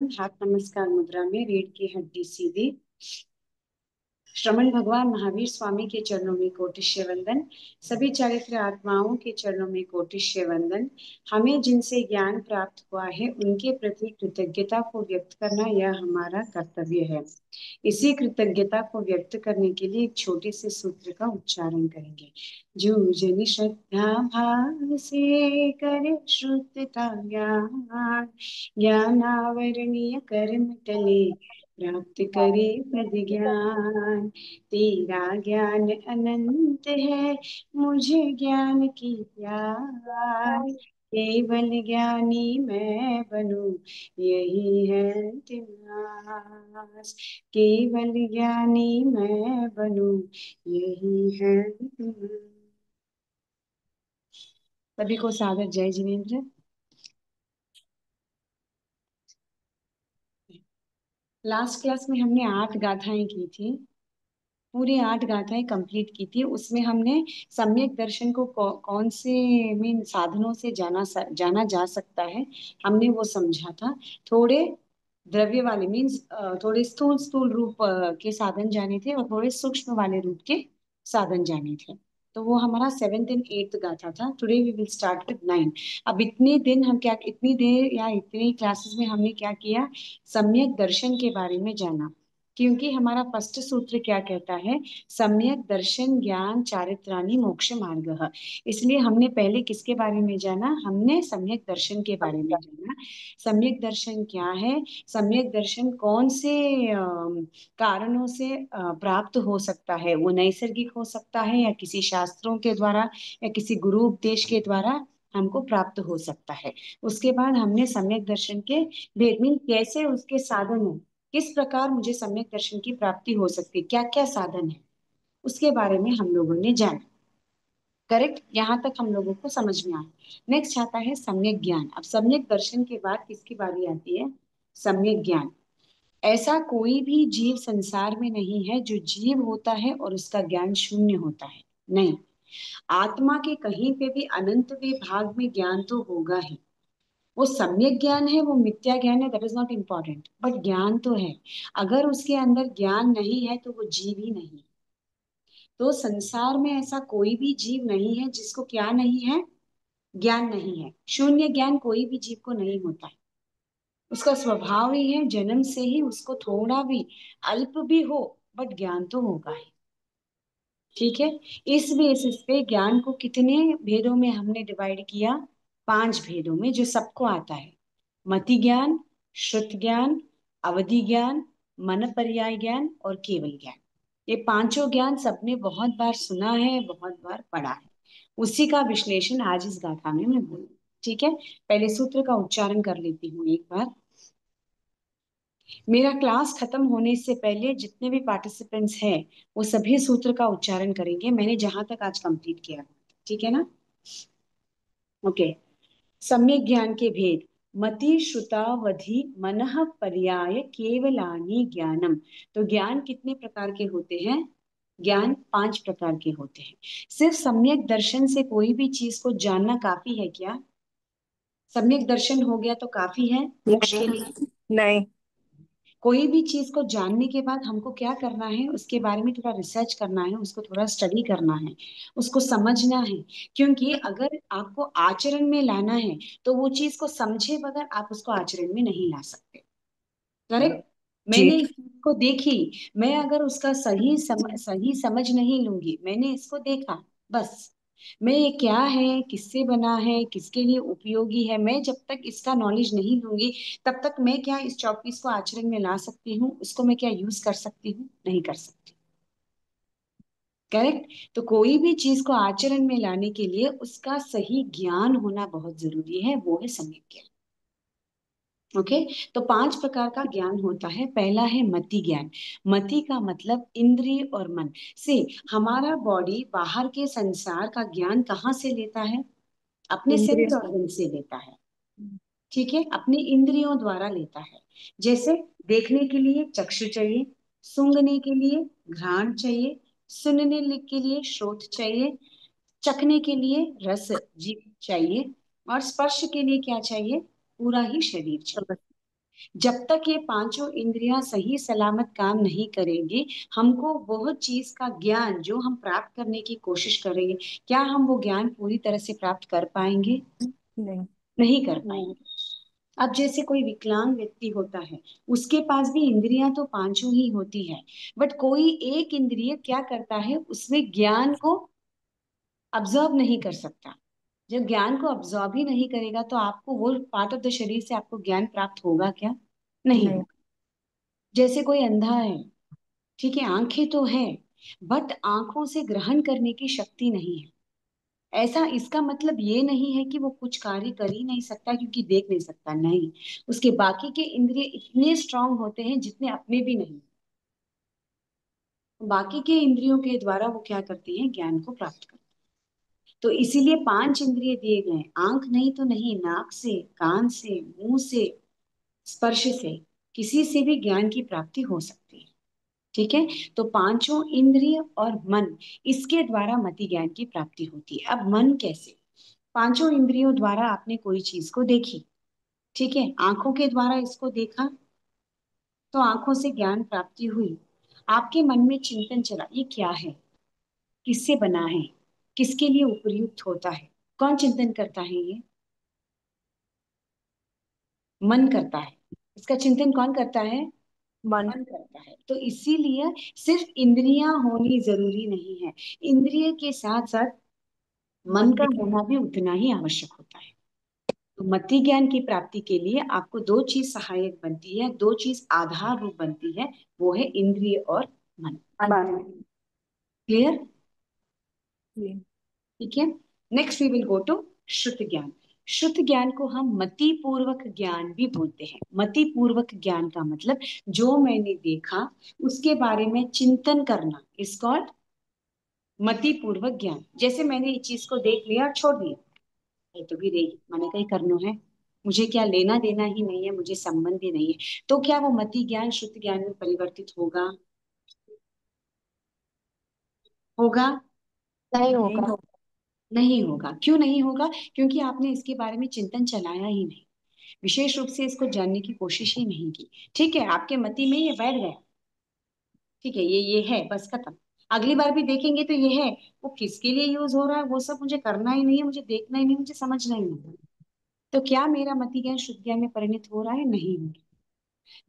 हाथ नमस्कार मुद्रा में, रीढ़ की हड्डी सीधी। श्रमण भगवान महावीर स्वामी के चरणों में कोटिश्य वंदन। सभी चारित्र आत्माओं के चरणों में कोटिश्य वंदन। हमें जिनसे ज्ञान प्राप्त हुआ है उनके प्रति कृतज्ञता को व्यक्त करना यह हमारा कर्तव्य है। इसी कृतज्ञता को व्यक्त करने के लिए एक छोटे से सूत्र का उच्चारण करेंगे। जो जन श्रद्धा भाव से करे श्रुतता ज्ञान, ज्ञानावरणीय कर्म टले प्राप्त करे पद ज्ञान। तेरा ज्ञान अनंत है, मुझे ज्ञान की प्यास। केवल ज्ञानी मैं बनूं, यही है इतिहास। केवल ज्ञानी मैं बनूं, यही है इतिहास। सभी को सादर जय जिनेन्द्र। लास्ट क्लास में हमने 8 गाथाएं की थी। पूरी 8 गाथाएं कंप्लीट की थी। उसमें हमने सम्यक दर्शन को कौन से मीन साधनों से जाना जा सकता है, हमने वो समझा था। थोड़े द्रव्य वाले मीन्स थोड़े स्थूल स्थूल रूप के साधन जाने थे और थोड़े सूक्ष्म वाले रूप के साधन जाने थे। तो वो हमारा 7th एंड 8th गाथा था। Today we will start with 9। अब इतने दिन हम क्या, इतनी देर या इतनी क्लासेस में हमने क्या किया, सम्यक दर्शन के बारे में जाना। क्योंकि हमारा फर्स्ट सूत्र क्या कहता है, सम्यक दर्शन ज्ञान चारित्राणि मोक्ष मार्ग। इसलिए हमने पहले किसके बारे में जाना, हमने सम्यक दर्शन के बारे में जाना। सम्यक दर्शन क्या है, सम्यक दर्शन कौन से कारणों से प्राप्त हो सकता है। वो नैसर्गिक हो सकता है या किसी शास्त्रों के द्वारा या किसी गुरु उपदेश के द्वारा हमको प्राप्त हो सकता है। उसके बाद हमने सम्यक दर्शन के भेद में कैसे उसके साधन है, किस प्रकार मुझे सम्यक दर्शन की प्राप्ति हो सकती है, क्या क्या साधन है, उसके बारे में हम लोगों ने जाना। करेक्ट, यहाँ तक हम लोगों को समझ में आया। नेक्स्ट आता है सम्यक ज्ञान। अब सम्यक दर्शन के बाद किसकी बारी आती है, सम्यक ज्ञान। ऐसा कोई भी जीव संसार में नहीं है जो जीव होता है और उसका ज्ञान शून्य होता है। नहीं, आत्मा के कहीं पे भी अनंत के भाग में ज्ञान तो होगा ही। वो सम्यक ज्ञान है, वो मिथ्या ज्ञान है, that is not important, but ज्ञान तो है। अगर उसके अंदर ज्ञान नहीं है तो वो जीव ही नहीं। तो संसार में ऐसा कोई भी जीव नहीं है जिसको क्या नहीं है, ज्ञान नहीं है। शून्य ज्ञान कोई भी जीव को नहीं होता है। उसका स्वभाव ही है, जन्म से ही उसको थोड़ा भी अल्प भी हो बट ज्ञान तो होगा ही। ठीक है। इस बेसिस पे ज्ञान को कितने भेदों में हमने डिवाइड किया, 5 भेदों में, जो सबको आता है। मति ज्ञान, श्रुत ज्ञान, अवधि ज्ञान, मन पर्याय ज्ञान और केवल ज्ञान। ये पांचों ज्ञान सबने बहुत बार सुना है, बहुत बार पढ़ा है। उसी का विश्लेषण आज इस गाथा में मैं बोलूँ। ठीक है, पहले सूत्र का उच्चारण कर लेती हूँ एक बार। मेरा क्लास खत्म होने से पहले जितने भी पार्टिसिपेंट्स हैं वो सभी सूत्र का उच्चारण करेंगे, मैंने जहां तक आज कंप्लीट किया। ठीक है ना? ओके। सम्यक ज्ञान के भेद। मति श्रुतावधि मनः पर्याय केवलानि ज्ञानम। तो ज्ञान कितने प्रकार के होते हैं, ज्ञान 5 प्रकार के होते हैं। सिर्फ सम्यक दर्शन से कोई भी चीज को जानना काफी है क्या? सम्यक दर्शन हो गया तो काफी है मोक्ष के लिए? नहीं। नहीं। कोई भी चीज को जानने के बाद हमको क्या करना है, उसके बारे में थोड़ा रिसर्च करना है, उसको थोड़ा स्टडी करना है, उसको समझना है। क्योंकि अगर आपको आचरण में लाना है तो वो चीज को समझे बगैर आप उसको आचरण में नहीं ला सकते। करेक्ट। जी। मैंने इस चीज को देखी, मैं अगर उसका सही समझ नहीं लूंगी, मैंने इसको देखा बस, मैं ये क्या है, किससे बना है, किसके लिए उपयोगी है, मैं जब तक इसका नॉलेज नहीं लूंगी तब तक मैं क्या इस चौपीस को आचरण में ला सकती हूँ, उसको मैं क्या यूज कर सकती हूँ, नहीं कर सकती। करेक्ट। तो कोई भी चीज को आचरण में लाने के लिए उसका सही ज्ञान होना बहुत जरूरी है, वो है सम्यक ज्ञान। ओके। तो 5 प्रकार का ज्ञान होता है। पहला है मति ज्ञान। मति का मतलब इंद्रिय और मन से। हमारा बॉडी बाहर के संसार का ज्ञान कहाँ से लेता है, अपने इंद्रिय। सेंस ऑर्गन से लेता है। ठीक है, अपनी इंद्रियों द्वारा लेता है। जैसे देखने के लिए चक्षु चाहिए, सूंघने के लिए घ्राण चाहिए, सुनने के लिए श्रोत चाहिए, चखने के लिए रस जीभ चाहिए और स्पर्श के लिए क्या चाहिए, पूरा ही शरीर चाहिए। जब तक ये पांचों इंद्रियां सही सलामत काम नहीं करेंगी, हमको वह चीज का ज्ञान जो हम प्राप्त करने की कोशिश करेंगे, क्या हम वो ज्ञान पूरी तरह से प्राप्त कर पाएंगे? नहीं। नहीं कर वो पाएंगे। अब जैसे कोई विकलांग व्यक्ति होता है, उसके पास भी इंद्रियां तो पांचों ही होती है, बट कोई एक इंद्रिय क्या करता है, उसमें ज्ञान को अब्जॉर्ब नहीं कर सकता। जब ज्ञान को अब्जॉर्ब ही नहीं करेगा तो आपको वो पार्ट ऑफ द शरीर से आपको ज्ञान प्राप्त होगा क्या? नहीं नहीं। होगा। जैसे कोई अंधा है, ठीक है, आंखें तो है, बट आंखों से ग्रहण करने की शक्ति नहीं है। ऐसा इसका मतलब ये नहीं है कि वो कुछ कार्य कर ही नहीं सकता क्योंकि देख नहीं सकता, नहीं। उसके बाकी के इंद्रिय इतने स्ट्रांग होते हैं जितने अपने भी नहीं। बाकी के इंद्रियों के द्वारा वो क्या करती हैं, ज्ञान को प्राप्त करती हैं। तो इसीलिए पांच इंद्रिय दिए गए हैं। आंख नहीं तो नहीं, नाक से, कान से, मुंह से, स्पर्श से, किसी से भी ज्ञान की प्राप्ति हो सकती है। ठीक है। तो पांचों इंद्रिय और मन, इसके द्वारा मति ज्ञान की प्राप्ति होती है। अब मन कैसे? पांचों इंद्रियों द्वारा आपने कोई चीज को देखी, ठीक है, आंखों के द्वारा इसको देखा, तो आंखों से ज्ञान प्राप्ति हुई। आपके मन में चिंतन चला, ये क्या है, किससे बना है, किसके लिए उपयुक्त होता है? कौन चिंतन करता है ये? मन करता है। इसका चिंतन कौन करता है? मन। मन करता है। तो इसीलिए सिर्फ इंद्रियां होनी जरूरी नहीं है, इंद्रिय के साथ साथ मन मन का भी। होना भी उतना ही आवश्यक होता है। तो मति ज्ञान की प्राप्ति के लिए आपको दो चीज सहायक बनती है, दो चीज आधार रूप बनती है, वो है इंद्रिय और मन। मन। क्लियर? जी। ठीक है। Next we will go to श्रुत ज्ञान। श्रुत ज्ञान को हम मति पूर्वक ज्ञान भी बोलते हैं। मति पूर्वक ज्ञान का मतलब जो मैंने देखा उसके बारे में चिंतन करना, इज कॉल्ड मति पूर्वक ज्ञान। जैसे मैंने ये चीज को देख लिया और छोड़ दिया, ये तो भी रही, मैंने कहीं करना है, मुझे क्या लेना देना ही नहीं है, मुझे संबंध ही नहीं है, तो क्या वो मति ज्ञान श्रुत ज्ञान में परिवर्तित होगा? होगा? नहीं होगा। नहीं होगा। नहीं होगा। क्यों नहीं होगा? क्योंकि आपने इसके बारे में चिंतन चलाया ही नहीं, विशेष रूप से इसको जानने की कोशिश ही नहीं की। ठीक है, आपके मति में ये बैठ गया, ठीक है, ये है, बस खत्म। अगली बार भी देखेंगे तो ये है, वो किसके लिए यूज हो रहा है वो सब मुझे करना ही नहीं है, मुझे देखना ही नहीं, मुझे समझना ही नहीं। तो क्या मेरा मति ज्ञान शुद्ध ज्ञान में परिणत हो रहा है? नहीं हो रहा।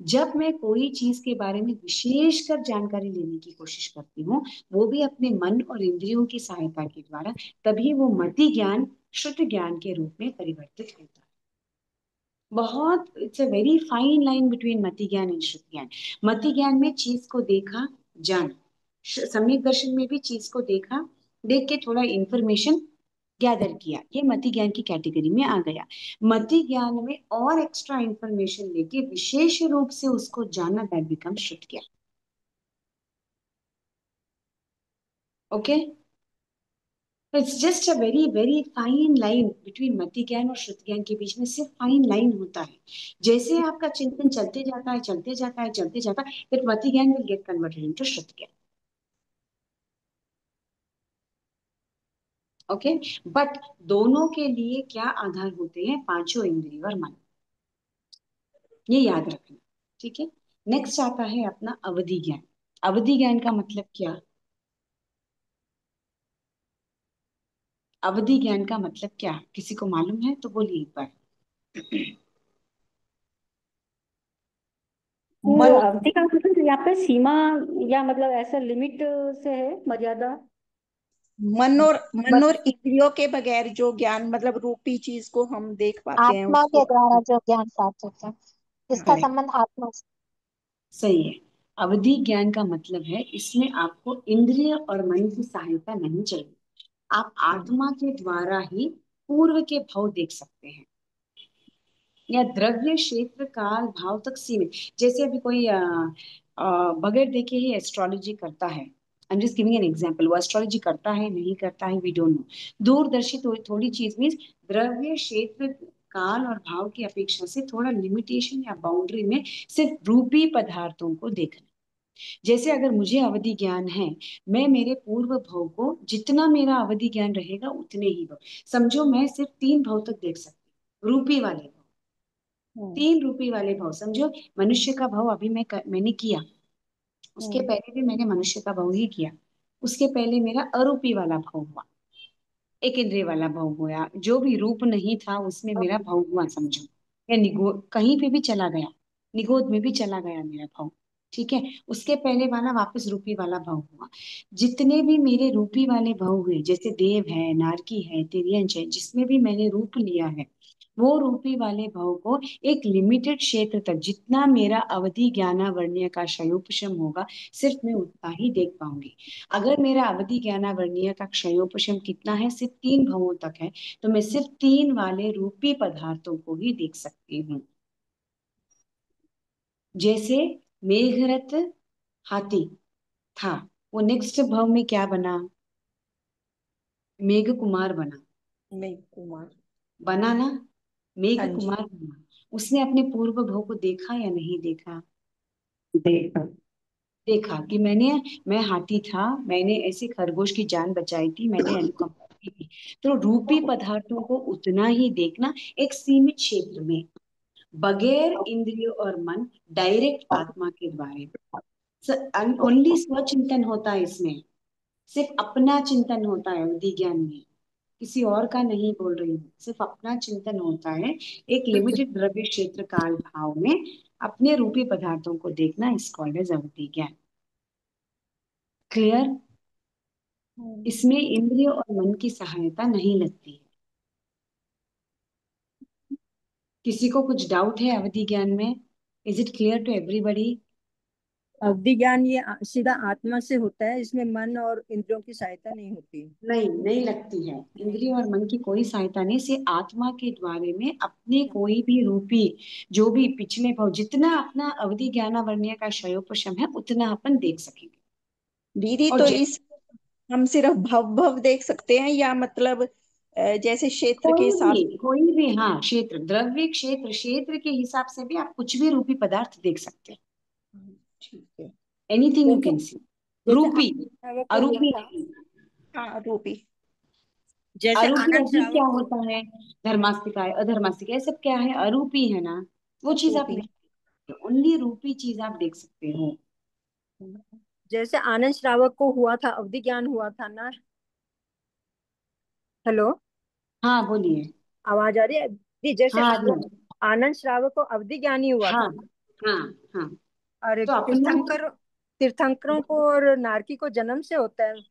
जब मैं कोई चीज के बारे में विशेष कर जानकारी लेने की कोशिश करती हूँ, वो भी अपने मन और इंद्रियों की सहायता के द्वारा, तभी वो मति ज्ञान शुद्ध ज्ञान के रूप में परिवर्तित होता है। बहुत, it's a very fine line between मति ज्ञान एंड शुद्ध ज्ञान। मति ज्ञान में चीज को देखा, जाना। सम्यक दर्शन में भी चीज को देखा, देख के थोड़ा इंफॉर्मेशन गैदर किया, ये मति ज्ञान की कैटेगरी में आ गया। मति ज्ञान में और एक्स्ट्रा इंफॉर्मेशन लेके विशेष रूप से उसको जाना, दैट बिकम शुद्ध ज्ञान। Okay. It's just a very very fine line between मति ज्ञान और शुद्ध ज्ञान के बीच में, सिर्फ फाइन लाइन होता है। जैसे आपका चिंतन चलते जाता है, चलते जाता है, चलते जाता है, फिर मति ज्ञान विल गेट कन्वर्टेड इनटू शुद्ध ज्ञान। ओके। बट दोनों के लिए क्या आधार होते हैं? पांचों इंद्रिय और मन, ये याद रखना। ठीक है। नेक्स्ट आता है अपना अवधि ज्ञान। अवधि ज्ञान का मतलब क्या? अवधि ज्ञान का मतलब क्या, किसी को मालूम है तो बोलिए एक बार। ये अवधि का मतलब यहाँ पे सीमा, या मतलब ऐसा लिमिट से है, मर्यादा। मन और इंद्रियों के बगैर जो ज्ञान, मतलब रूपी चीज को हम देख पाते हैं आत्मा उसको। के द्वारा जो ज्ञान प्राप्त होता है, जिसका करेक्ट। संबंध आत्मा से। सही है। अवधि ज्ञान का मतलब है इसमें आपको इंद्रिय और मन की सहायता नहीं चाहिए, आप आत्मा के द्वारा ही पूर्व के भाव देख सकते हैं, या द्रव्य क्षेत्र काल भाव तक सीमित। जैसे अभी कोई बगैर देखे ही एस्ट्रोलॉजी करता है, आई am just giving an example, वो एस्ट्रोलॉजी करता है नहीं करता है वी डोंट नो। दूरदर्शी थोड़ी चीज मीन्स द्रव्य क्षेत्र काल और भाव की अपेक्षा से थोड़ा लिमिटेशन या बाउंड्री में सिर्फ रूपी पदार्थों को देखना। जैसे अगर मुझे अवधि ज्ञान है, मैं मेरे पूर्व भव को, जितना मेरा अवधि ज्ञान रहेगा उतने ही भव, समझो मैं सिर्फ तीन भव तक देख सकती हूँ, रूपी वाले भव। हम्म 3 रूपी वाले भाव समझो। मनुष्य का भाव अभी मैंने किया, उसके हम्म पहले भी मैंने मनुष्य का भाव ही किया। उसके पहले मेरा अरूपी वाला भाव हुआ, एक इंद्रिय वाला भाव हुआ, जो भी रूप नहीं था उसमें मेरा भाव हुआ समझो, या निगोद कहीं पे भी चला गया, निगोद में भी चला गया मेरा भाव। ठीक है, उसके पहले वाला वापस रूपी वाला भाव हुआ। जितने भी मेरे रूपी वाले भाव हुए, जैसे देव है, नारकी है, तिर्यंच है, जिसमें भी मैंने रूप लिया है, वो रूपी वाले भाव को एक लिमिटेड क्षेत्र तक, जितना मेरा अवधि ज्ञानावर्ण्य का क्षयोपशम होगा, सिर्फ मैं उतना ही देख पाऊंगी। अगर मेरा अवधि ज्ञानावर्णीय का क्षयोपशम कितना है, सिर्फ 3 भवों तक है, तो मैं सिर्फ 3 वाले रूपी पदार्थों को ही देख सकती हूँ। जैसे मेघरथ हाथी था, वो नेक्स्ट भव में क्या बना, मेघ कुमार बना। मैं कुमार। बना ना, मेघ हाँ जी। कुमार बना। उसने अपने पूर्व भव को देखा या नहीं देखा? देखा। देखा कि मैं हाथी था, मैंने ऐसे खरगोश की जान बचाई थी, मैंने अनुकंपा की थी। तो रूपी पदार्थों को उतना ही देखना, एक सीमित क्षेत्र में, बगैर इंद्रियों और मन, डायरेक्ट आत्मा के द्वारा। ओनली स्वचिंतन होता है इसमें, सिर्फ अपना चिंतन होता है अवधि ज्ञान में, किसी और का नहीं बोल रही हूँ, सिर्फ अपना चिंतन होता है। एक लिमिटेड द्रव्य क्षेत्र काल भाव में अपने रूपी पदार्थों को देखना, इस कॉल्ड एज अवधि ज्ञान। क्लियर? हम्म, इसमें इंद्रिय और मन की सहायता नहीं लगती है। किसी को कुछ डाउट है अवधि ज्ञान में? Is it clear to everybody? अवधि ज्ञान ये सीधा आत्मा से होता है, इसमें मन और इंद्रियों की सहायता नहीं होती। नहीं, नहीं लगती है, नहीं। इंद्रिय और मन की कोई सहायता नहीं, सिर्फ आत्मा के द्वारे में अपने कोई भी रूपी, जो भी पिछले भाव, जितना अपना अवधि ज्ञानावर्ण्य का क्षयोपशम है, उतना अपन देख सकेंगे। दीदी और तो इस हम सिर्फ भव भव देख सकते हैं या मतलब जैसे क्षेत्र के हिसाब कोई भी, हाँ, क्षेत्र, द्रव्य क्षेत्र, क्षेत्र के हिसाब से भी आप कुछ भी रूपी पदार्थ देख सकते हैं। से। ठीक है। एनीथिंग यू जैसे कैन सी। जैसे रूपी, आनंद श्रावक को हुआ अरूपी था। नहीं। हाँ रूपी। जैसे अरूपी आनंद अभी क्या श्रावक को। होता है, धर्मास्तिका है, अधर्मास्तिका है, सब क्या है, अरूपी है ना, वो चीज आप रूपी। नहीं देखते, ओनली रूपी चीज आप देख सकते हो। जैसे आनंद श्रावक को हुआ था, अवधि ज्ञान हुआ था ना। हेलो। हाँ बोलिए। आवाज आ रही है जी? जैसे हाँ आ रही है। आनंद श्रावक को अवधि ज्ञान ही हुआ हाँ था। हाँ हाँ। और तो अपना तीर्थंकरों को और नारकी को जन्म से होता है।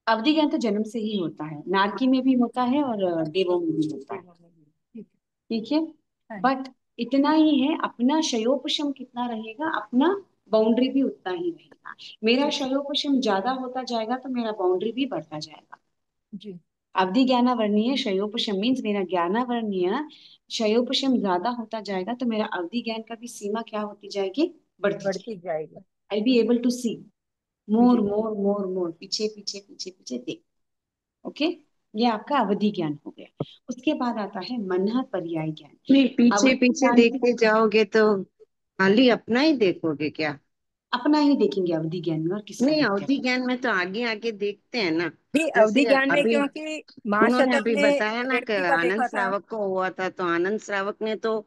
अवधि ज्ञान तो जन्म से ही होता है, नारकी में भी होता है और देवों में भी होता है। ठीक ठीक है, है। हाँ बट इतना ही है, अपना क्षयोपशम कितना रहेगा, अपना बाउंड्री भी उतना ही रहेगा। मेरा जी। क्षयोपशम ज्यादा होता जाएगा तो मेरा बाउंड्री भी बढ़ता जाएगा। जी। अवधि ज्ञानावर्णीय क्षयोपशम मीन्स मेरा ज्ञानावर्णीय क्षयोपशम ज्यादा होता जाएगा, तो मेरा अवधि ज्ञान का भी सीमा क्या होती जाएगी, बढ़ती बढ़ती जाएगी। जाएगी। आई बी एबल टू सी मोर जी। मोर मोर मोर, पीछे पीछे पीछे पीछे देख। ओके, ये आपका अवधि ज्ञान हो गया। उसके बाद आता है मन पर्याय ज्ञान। नहीं, पीछे अवधि पीछे ज्ञान देखते जाओगे तो खाली अपना ही देखोगे क्या? अपना ही देखेंगे अवधि ज्ञान में, और किसका नहीं, देखते हैं? अवधि ज्ञान में तो आगे आगे देखते हैं ना। जी, अवधि जैसे ज्ञान में अभी क्योंकि उन्होंने महाशतक अभी ने बताया ना कि रेवती का आनंद देखा था। श्रावक को हुआ था, तो आनंद श्रावक ने तो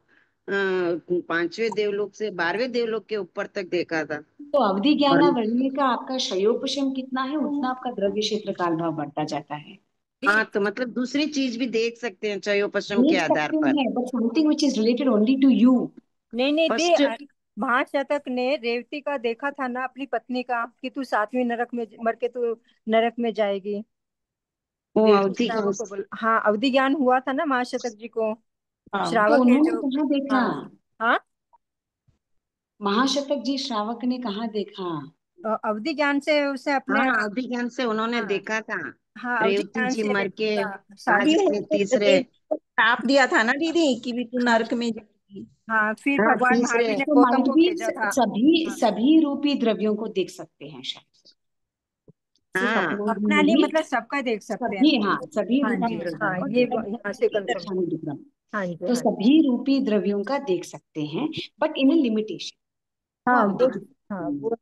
5वें देवलोक से 12वें देवलोक के ऊपर तक देखा था। तो अवधि और ज्ञानावर्णीय का आपका क्षयोपशम कितना है, उतना आपका द्रव्य क्षेत्र काल भाव बढ़ता जाता है। जी, हाँ, तो मतलब दूसरी चीज भी देख सकते हैं चयोपशम के देख आधार सकते पर। हैं, but something which is related only to you. नहीं नहीं दी। फर्स्ट महाशतक ने रेवती का देखा था ना, अपनी पत्नी का, कि तू 7वीं नरक में मर के तू नरक में जाएगी। वो रेवती अवधि ज्ञान। श्रावक को बोला, हाँ, अवधि ज्ञान हुआ था ना महाशतक जी को। हाँ तो श्रावक है उन्होंने जो। कहाँ देखा? हाँ। हाँ। महाशतक जी श्रावक ने कहाँ देखा? अवधि ज्ञान से उसे अपने। हाँ, अवधि ज्ञान से उन्होंने हाँ। देखा था। हाँ, अवधि रेवती ज्ञान जी से मर रेवती के का अभी साथ। आगे तीसरे। रेवती को श्राप दिया था ना दीदी कि भी तू नरक में जाएगी। हाँ, फिर हाँ, भगवान तीसरे। महावीर ने तो गौतम माइट को भी भेजा था। सभी हाँ। सभी रूपी द्रव्यों को देख सकते हैं शायद, सिर्फ हाँ, अपना ही अपना नहीं, नहीं, मतलब सबका देख सकते हैं। सभी, हाँ, सभी हाँ रूपी जी। द्रव्यों हाँ, को ये देख सकते यहाँ से हैं, कंफर्म। दक्षाणी विक्रम। हाँ जी। तो हाँ जी। सभी रूपी द्रव्यों का देख सकते हैं, बट इन ए लिमिटेशन, वो हाँ अवधि वो। की। हाँ वो।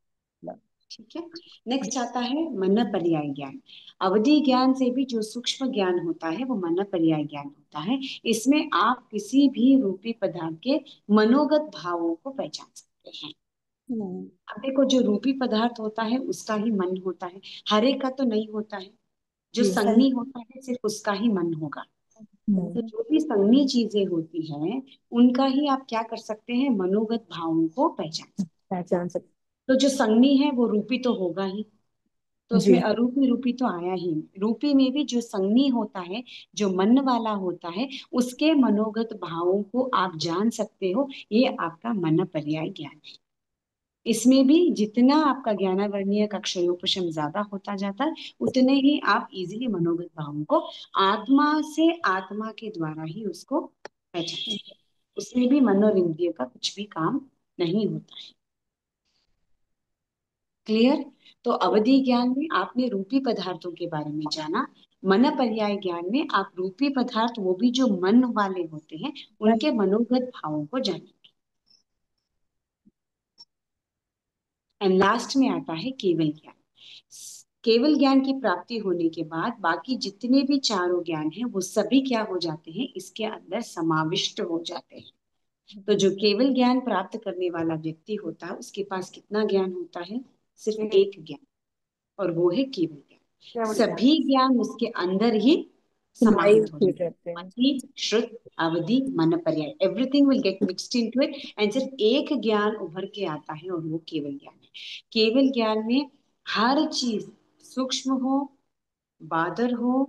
ठीक है। नेक्स्ट आता है मन पर्याय ज्ञान। अवधि ज्ञान से भी जो सूक्ष्म ज्ञान होता है वो मन पर्याय ज्ञान होता है। इसमें आप किसी भी रूपी पदार्थ के मनोगत भावों को पहचान सकते हैं। अब देखो, जो रूपी पदार्थ होता है उसका ही मन होता है, हर एक का तो नहीं होता है। जो जी। संगनी होता है सिर्फ उसका ही मन होगा। तो जो भी संगनी चीजें होती हैं उनका ही आप क्या कर सकते हैं, मनोगत भावों को पहचान सकते पहचान सकते। हैं। तो जो संगनी है वो रूपी तो होगा ही, तो जी। उसमें अरूपी रूपी तो आया ही नहीं। रूपी में भी जो संगनी होता है, जो मन वाला होता है, उसके मनोगत भावों को आप जान सकते हो। ये आपका मन पर्याय ज्ञान है। इसमें भी जितना आपका ज्ञानावर्णीय का अक्षरोपशम ज्यादा होता जाता है उतने ही आप इजीली मनोगत भावों को आत्मा से, आत्मा के द्वारा ही उसको पहचान सकते हैं। उसमें भी मन और इंद्रिय का कुछ भी काम नहीं होता है। क्लियर? तो अवधि ज्ञान में आपने रूपी पदार्थों के बारे में जाना। मन पर्याय ज्ञान में आप रूपी पदार्थ, वो भी जो मन वाले होते हैं, उनके मनोगत भावों को जानेंगे। एंड लास्ट में आता है केवल ज्ञान। केवल ज्ञान की प्राप्ति होने के बाद बाकी जितने भी चारों ज्ञान हैं वो सभी क्या हो जाते हैं, इसके अंदर समाविष्ट हो जाते हैं। तो जो केवल ज्ञान प्राप्त करने वाला व्यक्ति होता है उसके पास कितना ज्ञान होता है? सिर्फ एक ज्ञान, और वो है केवल ज्ञान। सभी ज्ञान उसके अंदर ही समाहित हो जाते हैं। मति, श्रुत, अवधि, मन पर्याय, everything will get mixed into it, and सिर्फ एक ज्ञान उभर के आता है और वो केवल ज्ञान है। केवल ज्ञान में हर चीज, सूक्ष्म हो, बादर हो,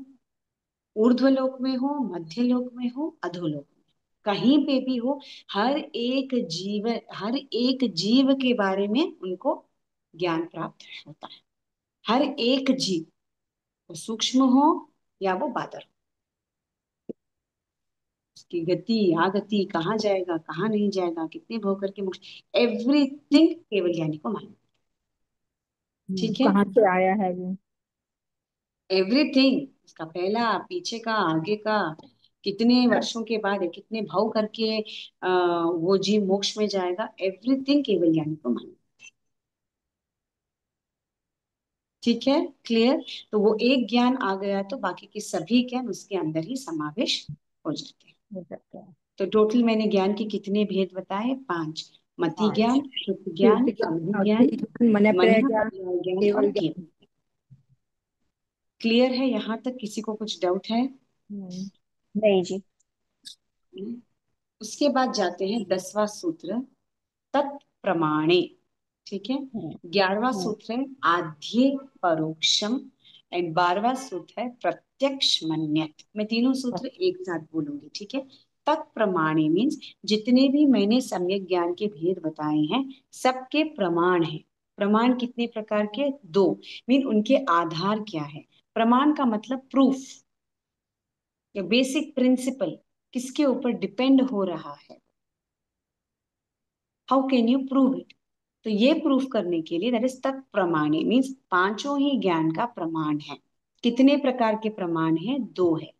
ऊर्ध्वलोक में हो, मध्य लोक में हो, अधोलोक में, कहीं पे भी हो, हर एक जीव के बारे में उनको ज्ञान प्राप्त होता है। हर एक जीव, वो सूक्ष्म हो या वो बादर हो, उसकी गति, आगति, कहाँ जाएगा कहाँ नहीं जाएगा, कितने भोग करके मोक्ष, एवरीथिंग केवल ज्ञानी को मालूम। ठीक है? कहाँ से आया है वो? एवरीथिंग, उसका पहला, पीछे का, आगे का, कितने वर्षों के बाद है, कितने भाव करके वो जीव मोक्ष में जाएगा, एवरीथिंग केवल ज्ञानी को मालूम। ठीक है? क्लियर? तो वो एक ज्ञान आ गया तो बाकी के सभी ज्ञान उसके अंदर ही समावेश हो जाते हैं। हो सकता है। तो टोटल मैंने ज्ञान के कितने भेद बताए? 5। मति ज्ञान, शुद्ध ज्ञान, अवधि ज्ञान, मन मन पर्याय ज्ञान, पर्याय ज्ञान केवल और ज्ञान। केवल। क्लियर है यहाँ तक? किसी को कुछ डाउट है? नहीं जी। उसके बाद जाते हैं 10वां सूत्र, तत्प्रमाणे। ठीक है? 11वां सूत्र है आद्ये परोक्षम, एंड 12वां सूत्र है प्रत्यक्ष मन्यत। मैं तीनों सूत्र एक साथ बोलूंगी। ठीक है? तत्प्रमाणे मीन्स जितने भी मैंने सम्यक ज्ञान के भेद बताए हैं सबके प्रमाण है। प्रमाण कितने प्रकार के? 2। मीन उनके आधार क्या है? प्रमाण का मतलब प्रूफ या बेसिक प्रिंसिपल, किसके ऊपर डिपेंड हो रहा है, how can you prove it. तो ये प्रूफ करने के लिए दैट इज तत् प्रमाणे मीन्स पांचों ही ज्ञान का प्रमाण है। कितने प्रकार के प्रमाण हैं? 2 है,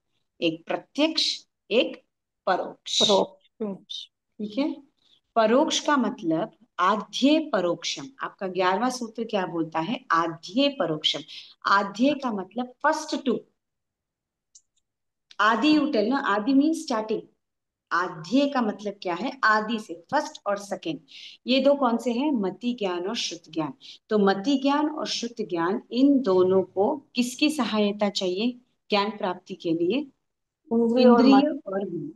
एक प्रत्यक्ष, एक परोक्ष। ठीक है? परोक्ष का मतलब आद्ये परोक्षम। आपका 11वां सूत्र क्या बोलता है? आद्ये परोक्षम। आद्ये का मतलब फर्स्ट टू, आदि, यू टेल ना, आदि मीन स्टार्टिंग। आद्य का मतलब क्या है? आदि से, फर्स्ट और सेकेंड। ये दो कौन से हैं? मति ज्ञान और श्रुत ज्ञान। तो मति ज्ञान और श्रुत ज्ञान, इन दोनों को किसकी सहायता चाहिए ज्ञान प्राप्ति के लिए? इंद्रिय और मन।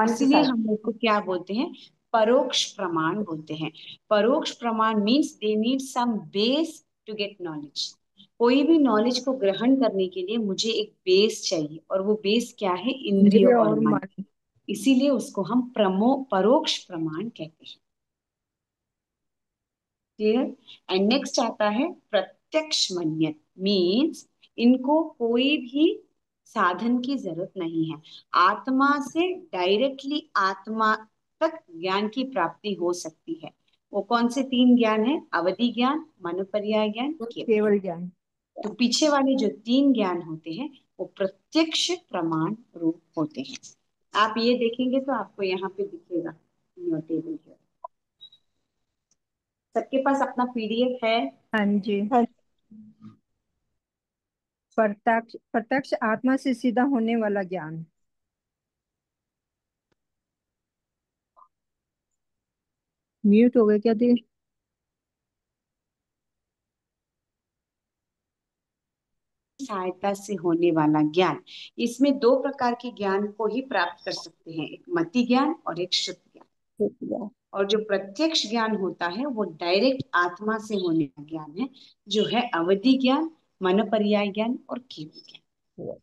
इसलिए हम लोग को क्या बोलते हैं? परोक्ष प्रमाण बोलते हैं। परोक्ष प्रमाण means they need some base to get knowledge. कोई भी नॉलेज को ग्रहण करने के लिए मुझे एक बेस चाहिए, और वो बेस क्या है? इंद्रिय और मन। इसीलिए उसको हम परोक्ष प्रमाण कहते हैं। क्लियर? एंड नेक्स्ट आता है प्रत्यक्ष मन्यत मीन्स इनको कोई भी साधन की जरूरत नहीं है, आत्मा से डायरेक्टली आत्मा तक ज्ञान की प्राप्ति हो सकती है। वो कौन से 3 ज्ञान है? अवधि ज्ञान, मन पर्याय ज्ञान, केवल। केवल ज्ञान। तो पीछे वाले जो 3 ज्ञान होते हैं वो प्रत्यक्ष प्रमाण रूप होते हैं। आप ये देखेंगे तो आपको यहाँ पे दिखेगा टेबल। सबके पास अपना पीडीएफ है? हाँ जी। हाँ प्रत्यक्ष प्रत्यक्ष आत्मा से सीधा होने वाला ज्ञान। म्यूट हो गए क्या दी? सहायता से होने वाला ज्ञान, इसमें दो प्रकार के ज्ञान को ही प्राप्त कर सकते हैं, एक मति ज्ञान और एक शुद्ध ज्ञान। ठीक है। और जो प्रत्यक्ष ज्ञान होता है वो डायरेक्ट आत्मा से होने का ज्ञान है, जो है अवधि ज्ञान, मन पर्याय ज्ञान और केवल ज्ञान।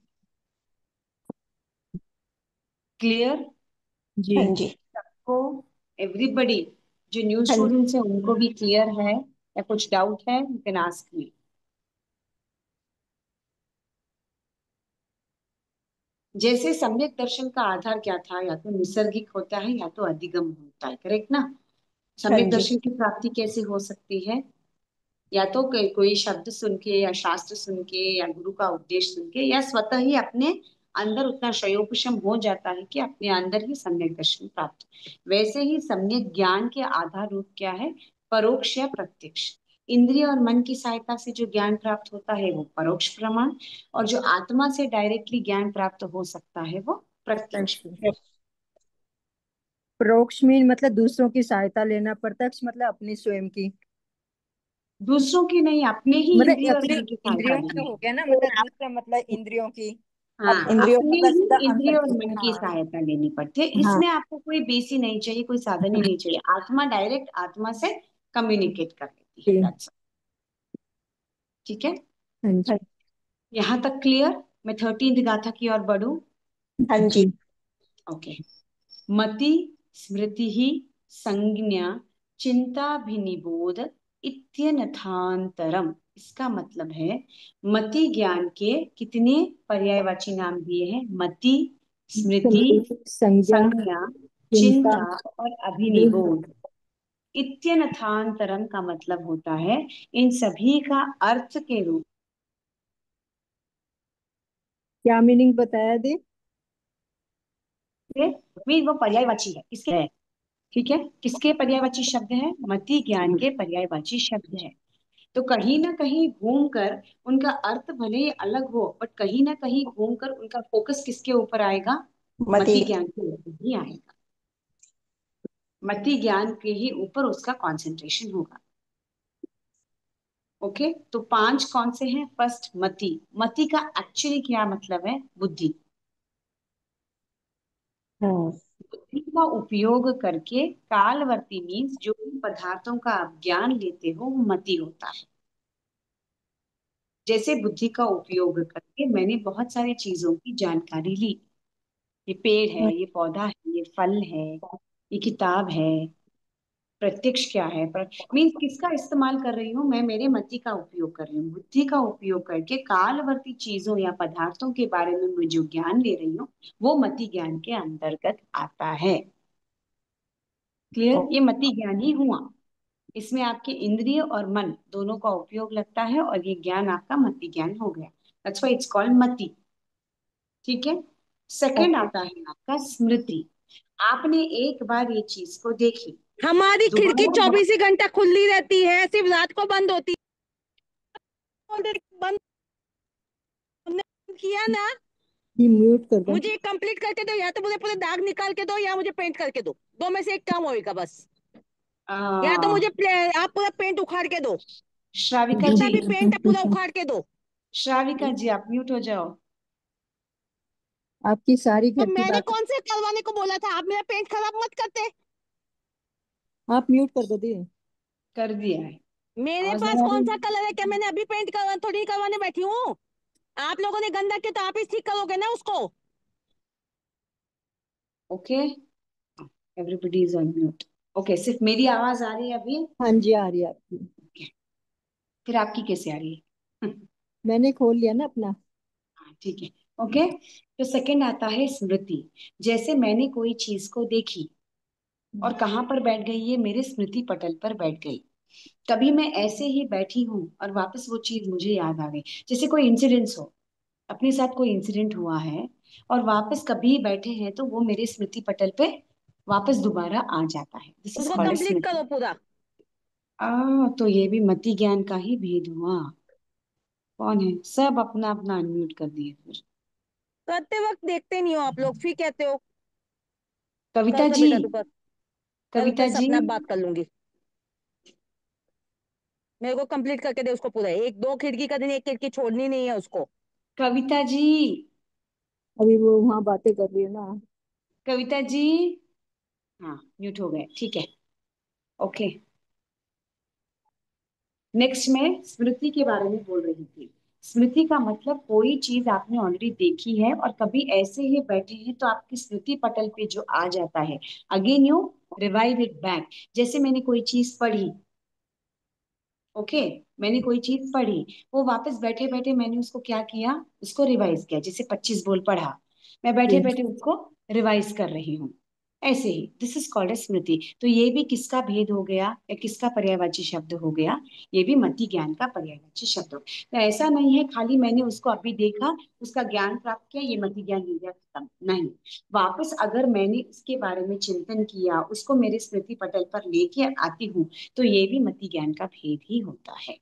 क्लियर? जी। हाँ जी। सबको, एवरीबडी जो न्यू हाँ स्टूडेंट्स है उनको भी क्लियर है या कुछ डाउट है? You can ask me. जैसे सम्यक दर्शन का आधार क्या था? या तो निसर्गिक होता है या तो अधिगम होता है, करेक्ट ना? हाँ सम्यक जी। दर्शन की प्राप्ति कैसे हो सकती है? या तो कोई शब्द सुन के या शास्त्र सुन के या गुरु का उपदेश सुन के, या स्वतः ही अपने अंदर उतना शयोपशम हो जाता है कि अपने अंदर ही सम्यक दर्शन प्राप्त। वैसे ही सम्यक ज्ञान के आधार रूप क्या है? परोक्ष या प्रत्यक्ष। इंद्रिय और मन की सहायता से जो ज्ञान प्राप्त होता है वो परोक्ष प्रमाण, और जो आत्मा से डायरेक्टली ज्ञान प्राप्त हो सकता है वो प्रत्यक्ष। प्रत्यक्ष। परोक्ष मीन मतलब दूसरों की सहायता लेना, प्रत्यक्ष मतलब अपनी स्वयं की, दूसरों की नहीं, अपने ही मतलब इंद्रिय और अपनी मन की सहायता इंद्रियों की लेनी। हो गया ना, मतलब दूसरा मतलब इंद्रियों की। हाँ, इंद्रियों। अपरोक्ष अपने मतलब सीधा ही इंद्रिय और अंतर की। मन की हाँ सहायता लेनी पड़ती है। हाँ इसमें आपको कोई बेस ही नहीं चाहिए, कोई साधन ही नहीं चाहिए, आत्मा डायरेक्ट आत्मा से कम्युनिकेट कर लेती है, जी। that's all। ठीक है, हाँ जी। हाँ यहाँ तक क्लियर? मैं 13th गाथा की ओर बढ़ूं? हाँ जी। जी। ओके। मति स्मृति ही संज्ञा चिंताभिनिबोध इत्यनथांतरम। इसका मतलब है मति ज्ञान के कितने पर्यायवाची नाम दिए हैं? मति, स्मृति, संज्ञा, संज्ञा, चिंता, चिंता और अभिनिबोध। इत्यनथांतरम का मतलब होता है इन सभी का अर्थ के रूप क्या मीनिंग बताया दी? में, वो पर्यायवाची है, किसके है? ठीक है, किसके पर्यायवाची शब्द है? मति ज्ञान के पर्यायवाची शब्द है। तो कहीं ना कहीं घूमकर उनका अर्थ भले ही अलग हो, बट कहीं ना कहीं घूमकर उनका फोकस किसके ऊपर आएगा? मति। मति ज्ञान के ऊपर ही आएगा। मति ज्ञान के ही ऊपर उसका कंसंट्रेशन होगा। ओके, तो 5 कौन से हैं? फर्स्ट मति। मति का एक्चुअली क्या मतलब है? बुद्धि। हाँ बुद्धि का उपयोग करके कालवर्ती मीन्स जो भी पदार्थों का आप ज्ञान लेते हो वो मति होता है। जैसे बुद्धि का उपयोग करके मैंने बहुत सारी चीजों की जानकारी ली। ये पेड़ है, ये पौधा है, ये फल है, ये किताब है। प्रत्यक्ष क्या है? पर मीन्स किसका इस्तेमाल कर रही हूँ मैं? मेरे मति का उपयोग कर रही हूँ। बुद्धि का उपयोग करके कालवर्ती चीजों या पदार्थों के बारे में मैं जो ज्ञान ले रही हूँ वो मति ज्ञान के अंतर्गत आता है। क्लियर? ये मति ज्ञान ही हुआ। इसमें आपके इंद्रिय और मन दोनों का उपयोग लगता है और ये ज्ञान आपका मति ज्ञान हो गया। दैट्स व्हाई इट्स कॉल्ड मति। ठीक है। सेकंड आता है आपका स्मृति। आपने एक बार ये चीज को देखी, हमारी खिड़की दोबारा 24 ही घंटा खुली रहती है, सिर्फ रात को बंद होती है। ऑलरेडी बंद किया ना। ये म्यूट कर दो। मुझे कंप्लीट करके दो, या तो मुझे पूरे दाग निकाल के दो या मुझे पेंट करके दो, दो में से एक काम होएगा बस। या तो मुझे आप पूरा पेंट उखाड़ के दो, श्राविका जितना जी, भी पेंट है पूरा उखाड़ के दो। श्राविका जी आप म्यूट हो जाओ। आपकी सारी तो घर की मैंने बात कौन से करवाने को बोला था? आप मेरा पेंट खराब मत करते। आप म्यूट कर दो दी। कर दिया है। मेरे आवाज पास नहीं आ कौन सा रही? कलर है? क्या मैंने अभी पेंट करवा थोड़ी करवाने बैठी हूँ? आप लोगों ने गंदा किया तो आप ही ठीक करोगे ना उसको। Okay, everybody is on mute. Okay, सिर्फ मेरी आवाज आ रही है अभी? हाँ जी आ रही है आपकी। Okay. फिर आपकी कैसे आ रही है? मैंने खोल लिया ना अपना। हाँ, ठीक है। ओके, तो सेकंड आता है स्मृति। जैसे मैंने कोई चीज को देखी और कहाँ पर बैठ गई? ये मेरे स्मृति पटल पर बैठ गई। कभी मैं ऐसे ही बैठी हूँ और वापस वो चीज मुझे याद आ गई। जैसे कोई इंसिडेंस हो, अपने साथ कोई इंसिडेंट हुआ है और वापस कभी बैठे हैं तो वो मेरे स्मृति पटल पे वापस दोबारा आ जाता है। दिस इज उसको कॉल्ड कंप्लीट स्मृति। करो पूरा। तो ये भी मति ज्ञान का ही भेद हुआ। कौन है? सब अपना अपना अनम्यूट कर दिए फिर। करते वक्त देखते नहीं हो आप लोग, फिर कहते हो। कविता कर जी। बेटा तू कर। कल कविता तेरे से जी। अपने आप बात कर लूंगी। मेरे को कंप्लीट करके दे उसको पूरा, एक दो खिड़की का दिन, एक खिड़की छोड़नी नहीं है उसको। कविता जी। अभी वो वहां बातें कर रही है ना। कविता जी। हाँ, म्यूट हो गए, ठीक है। ओके। नेक्स्ट मैं स्मृति के बारे में बोल रही थी। स्मृति का मतलब कोई चीज आपने ऑलरेडी देखी है और कभी ऐसे ही बैठे हैं तो आपकी स्मृति पटल पे जो आ जाता है, again you revive it back. जैसे मैंने कोई चीज पढ़ी, ओके, मैंने कोई चीज पढ़ी, वो वापस बैठे बैठे मैंने उसको क्या किया, उसको रिवाइज किया। जैसे 25 बोल पढ़ा, मैं बैठे जी। बैठे उसको रिवाइज कर रही हूँ। ऐसे ही दिस इज कॉल्ड ए स्मृति। तो ये भी किसका भेद हो गया या किसका पर्यायवाची शब्द हो गया? ये भी मति ज्ञान का पर्यायवाची शब्द हो। तो ऐसा नहीं है खाली मैंने उसको अभी देखा, उसका ज्ञान प्राप्त किया, ये मति ज्ञान हो गया, खत्म नहीं। वापस अगर मैंने इसके बारे में चिंतन किया, उसको मेरे स्मृति पटल पर लेके आती हूँ, तो ये भी मति ज्ञान का भेद ही होता है।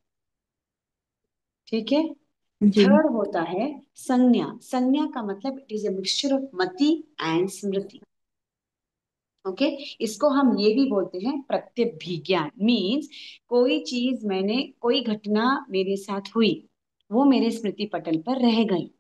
ठीक है। जी। थर्ड होता है संज्ञा। संज्ञा का मतलब it is a mixture of मति एंड स्मृति। ओके। इसको हम ये भी बोलते हैं प्रत्यभिज्ञान। मीन्स कोई चीज मैंने, कोई घटना मेरे साथ हुई, वो मेरे स्मृति पटल पर रह गई।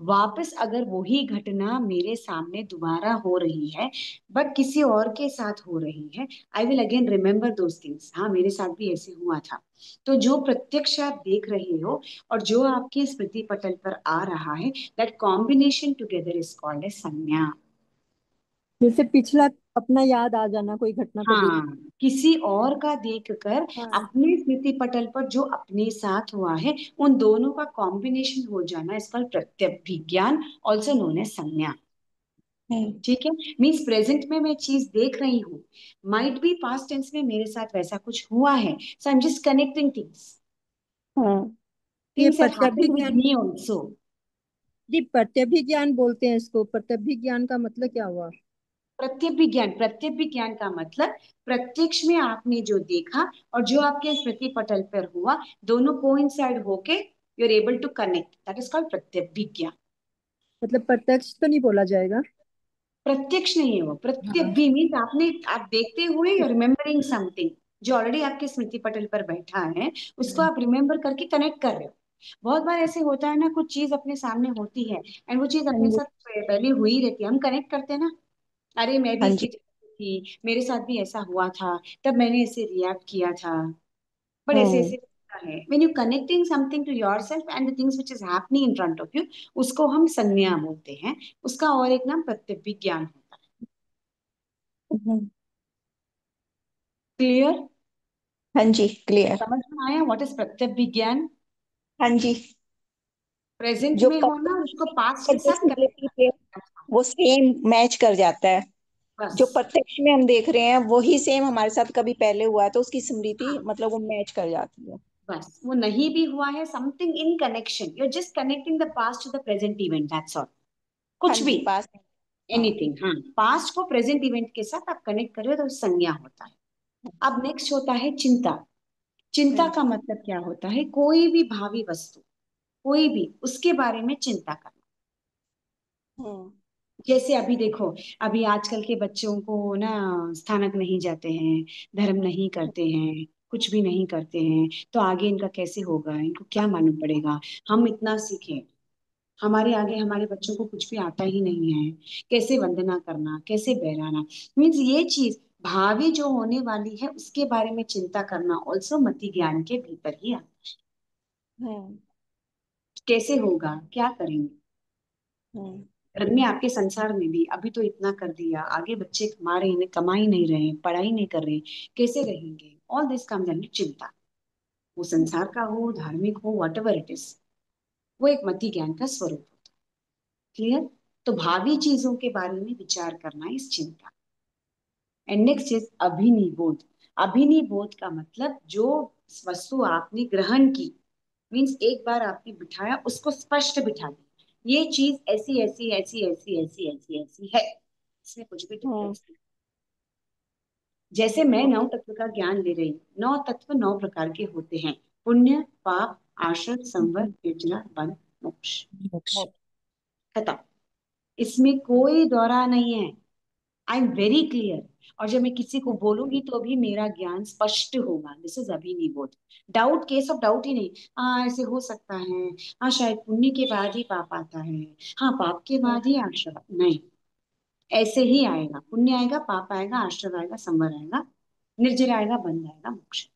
वापस अगर वही घटना मेरे सामने दोबारा हो रही है, बट किसी और के साथ हो रही है, I will again remember those things. हाँ, मेरे साथ भी ऐसे हुआ था। तो जो प्रत्यक्ष आप देख रहे हो और जो आपके स्मृति पटल पर आ रहा है, that combination together is called a संज्ञा। जैसे पिछला अपना याद आ जाना, कोई घटना को देख। हाँ, किसी और का देखकर हाँ। अपने स्मृति पटल पर जो अपने साथ हुआ है, उन दोनों का कॉम्बिनेशन हो जाना, इसका प्रत्यभिज्ञान, ऑल्सो नोन एज संज्ञा। हम्म। ठीक है। मीन्स प्रेजेंट में मैं चीज देख रही हूँ, माइट बी पास्ट टेंस में मेरे साथ वैसा कुछ हुआ है, so I am just connecting things. हाँ। ये थिंग्स हैव हैपेंड विद प्रत्यभिज्ञान। Me also. जी, प्रत्यभिज्ञान बोलते हैं इसको। प्रत्यभिज्ञान का मतलब क्या हुआ? प्रत्यभिज्ञान, प्रत्यभिज्ञान का मतलब प्रत्यक्ष में आपने जो देखा और जो आपके स्मृति पटल पर हुआ, दोनों कोइंसाइड होके you are able to connect, that is called प्रत्यभिज्ञान। मतलब प्रत्यक्ष तो नहीं बोला जाएगा? प्रत्यक्ष नहीं है वो, हाँ। प्रत्यभि मीन्स आपने, आप देखते हुए यू रिमेम्बरिंग समथिंग जो ऑलरेडी आपके स्मृति पटल पर बैठा है, उसको आप रिमेम्बर करके कनेक्ट कर रहे हो। बहुत बार ऐसे होता है ना, कुछ चीज अपने सामने होती है एंड वो चीज हाँ अपने जी। साथ पहले हुई रहती है, हम कनेक्ट करते हैं ना। अरे मैं भी हाँ इसकी जी। जगह थी, मेरे साथ भी ऐसा हुआ था, तब मैंने ऐसे रिएक्ट किया था। बट ऐसे हाँ। ऐसे होता है when you connecting something to yourself and the things which is happening in front of you, उसको हम संज्ञा बोलते हैं। उसका और एक नाम प्रत्यभिज्ञान होता है। हम्म। क्लियर? हाँ जी, क्लियर। समझ में आया व्हाट इज प्रत्यभिज्ञान? हाँ जी। प्रेजेंट जो में होना और उसको पास्ट के जो साथ कनेक्ट स्मृति पे करना। वो सेम मैच कर जाता है। जो बस। प्रत्यक्ष में हम देख रहे हैं वही सेम हमारे साथ कभी पहले हुआ है, तो उसकी स्मृति हाँ, मतलब वो मैच कर जाती है। बस वो नहीं भी हुआ है, something in connection, you are just connecting the past to the present event, that's all. हाँ कुछ भी, जी, पास। हाँ। एनीथिंग। हाँ, पास्ट को प्रेजेंट इवेंट के साथ आप कनेक्ट कर रहे हो तो संज्ञा होता है। अब नेक्स्ट होता है चिंता। चिंता हम्म। का मतलब क्या होता है? कोई भी भावी वस्तु, कोई भी, उसके बारे में चिंता करना। हम्म। जैसे अभी देखो, अभी आजकल के बच्चों को ना स्थानक नहीं जाते हैं, धर्म नहीं करते हैं, कुछ भी नहीं करते हैं, तो आगे इनका कैसे होगा, इनको क्या मालूम पड़ेगा? हम इतना सीखे, हमारे आगे हमारे बच्चों को कुछ भी आता ही नहीं है। कैसे वंदना करना, कैसे बहराना, मीन्स ये चीज भावी जो होने वाली है उसके बारे में चिंता करना ऑल्सो मति ज्ञान के भीतर ही आता है। हम्म। कैसे होगा, क्या करेंगे, हम्म। घर में आपके संसार में भी अभी तो इतना कर दिया, आगे बच्चे कमा रहे हैं, कमा ही नहीं रहे, पढ़ाई नहीं कर रहे, कैसे रहेंगे? ऑल दिस कम्स अंडर चिंता। वो संसार का हो, धार्मिक हो, वट एवर इट इज, वो एक मति ज्ञान का स्वरूप होता है। क्लियर? तो भावी चीजों के बारे में विचार करना इस चिंता। एंड नेक्स्ट इज अभिनिबोध। अभिनिबोध का मतलब जो वस्तु आपने ग्रहण की, मीन्स एक बार आपने बिठाया, उसको स्पष्ट बिठा दिया, ये चीज ऐसी ऐसी ऐसी ऐसी ऐसी ऐसी ऐसी है, इसमें कुछ भी हाँ। डिफरेंस नहीं। जैसे मैं 9 तत्व का ज्ञान ले रही हूँ, 9 तत्व 9 प्रकार के होते हैं। पुण्य, पाप, आश्रय, संवर, निर्जरा, बंध, मोक्ष। मोक्ष। खत्म। इसमें कोई दौरा नहीं है। I am very clear. और जब मैं किसी को बोलूंगी तो भी मेरा ज्ञान स्पष्ट होगा। दिस इज अभिनिबोध। डाउट, केस ऑफ डाउट ही नहीं। हाँ ऐसे हो सकता है, हाँ शायद पुण्य के बाद ही पाप आता है, हाँ पाप के बाद ही आश्रय। नहीं, ऐसे ही आएगा। पुण्य आएगा, पाप आएगा, आश्रय आएगा, संवर आएगा, निर्जर आएगा, बंध आएगा, मोक्ष।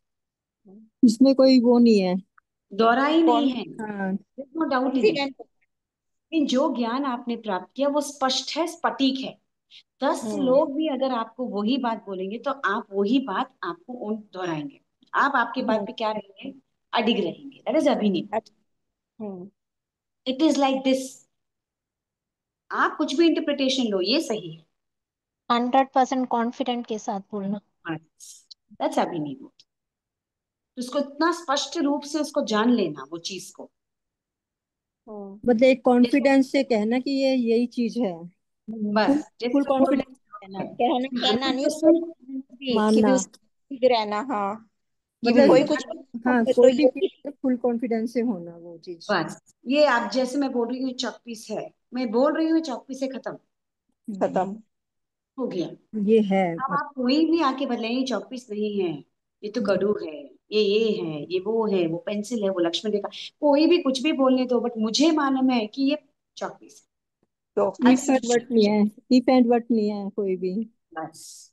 इसमें कोई वो नहीं है। दौरा ही नहीं कौन है, हाँ। नो डाउट ही नहीं। कॉन्फिडेंट। लेकिन जो ज्ञान आपने प्राप्त किया वो स्पष्ट है, स्फटिक है। 10 लोग भी अगर आपको वही बात बोलेंगे तो आप वही बात आपको उन दोहराएंगे। आप आपके बात पे क्या रहेंगे? अडिग रहेंगे। दैट इज अभिनिवेद। It is like this. आप कुछ भी इंटरप्रिटेशन लो, ये सही है। 100% कॉन्फिडेंट के साथ बोलना। दैट्स अभिनिवेद। तो उसको इतना स्पष्ट रूप से उसको जान लेना, वो चीज को। मतलब एक जैसे कॉन्फिडेंस से कहना कि ये यही चीज है। फुल बस जैसे फुल मैं बोल रही कॉन्फिडेंस कहना, कहना कहना नहीं, 100%। कि भी मानना। उसको ठीक रहना। हाँ, कि भी कोई मतलब कुछ हाँ, बोले तो कोई भी ये फील्ड फुल कॉन्फिडेंस से होना वो चीज। बस ये आप जैसे मैं बोल रही हूँ चौकपीस है, मैं बोल रही हूँ चौकपीस से खत्म खत्म। हो गया। ये है अब मतलब। आप कोई भी आके बदलेंगे, चौकपीस नहीं है, ये तो गडू है, ये है, ये वो है, वो पेंसिल है, वो लक्ष्मण रेखा। कोई भी कुछ भी बोलने दो, बट मुझे मालूम है कि ये चौकपीस तो है। इफ एंड वट नहीं है, इफ एंड वट नहीं है कोई भी। बस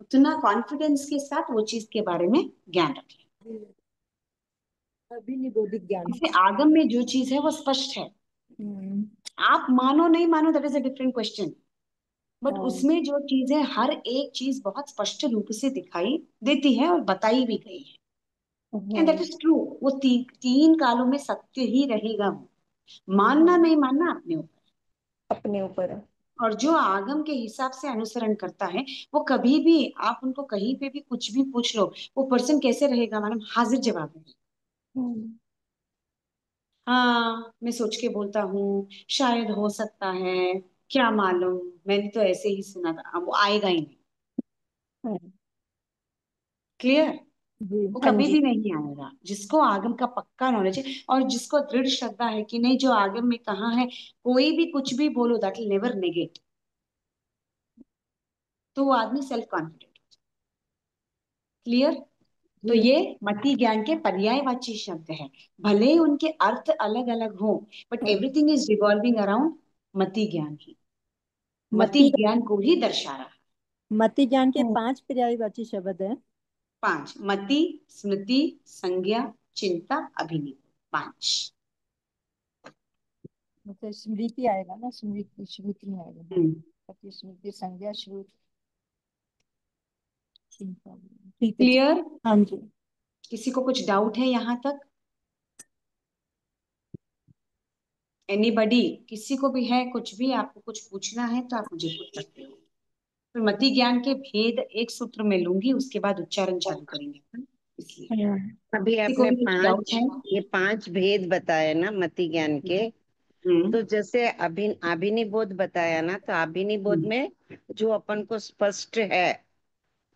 उतना कॉन्फिडेंस के साथ वो चीज के बारे में ज्ञान रखें। अभी नहीं बौद्धिक ज्ञान। जैसे आगम में जो चीज है वो स्पष्ट है। हम्म। आप मानो नहीं मानो, that is a different question. But हाँ। उसमें जो चीज है, हर एक चीज बहुत स्पष्ट रूप से दिखाई देती है और बताई भी गई है। And that is true. वो तीन कालों में सत्य ही रहेगा। वो मानना नहीं मानना अपने ऊपर। अपने ऊपर है। और जो आगम के हिसाब से अनुसरण करता है, वो कभी भी, आप उनको कहीं पे भी कुछ भी पूछ लो, वो पर्सन कैसे रहेगा मैडम? हाजिर जवाब है। हाँ मैं सोच के बोलता हूँ, शायद हो सकता है, क्या मालूम, मैंने तो ऐसे ही सुना था। अब वो आएगा ही नहीं। क्लियर? जी। वो हाँ कभी जी। भी नहीं आएगा। जिसको आगम का पक्का नॉलेज है और जिसको दृढ़ श्रद्धा है कि नहीं, जो आगम में कहा है, कोई भी कुछ भी बोलो, दैट विल नेवर नेगेट, तो वो आदमी सेल्फ कॉन्फिडेंट। क्लियर? तो जी। ये मति ज्ञान के पर्यायवाची शब्द है। भले ही उनके अर्थ अलग अलग हो, but everything is revolving around मति ज्ञान ही। मति मति ज्ञान को ही दर्शा रहा है। मति ज्ञान के 5 पर्यायवाची शब्द है। 5: मति, स्मृति, संज्ञा, चिंता, अभिनिवेश। 5। मतलब स्मृति आएगा ना, स्मृति श्रुति में आएगा। हाँ, मति स्मृति संज्ञा श्रुति चिंता। ठीक है, ठीक। क्लियर? हाँ जी। किसी को कुछ डाउट है यहाँ तक? एनीबडी? किसी को भी है कुछ भी, आपको कुछ पूछना है तो आप मुझे पूछ सकते हो। फिर मति ज्ञान के भेद एक सूत्र में लूंगी, उसके बाद उच्चारण चालू करेंगे, इसलिए अभी किसी को आपने भी कुछ डाउट है? ये 5 भेद बताए ना मति ज्ञान के। हम्म। तो जैसे अभिनिबोध बताया ना, तो अभिनिबोध हम्म। में जो अपन को स्पष्ट है,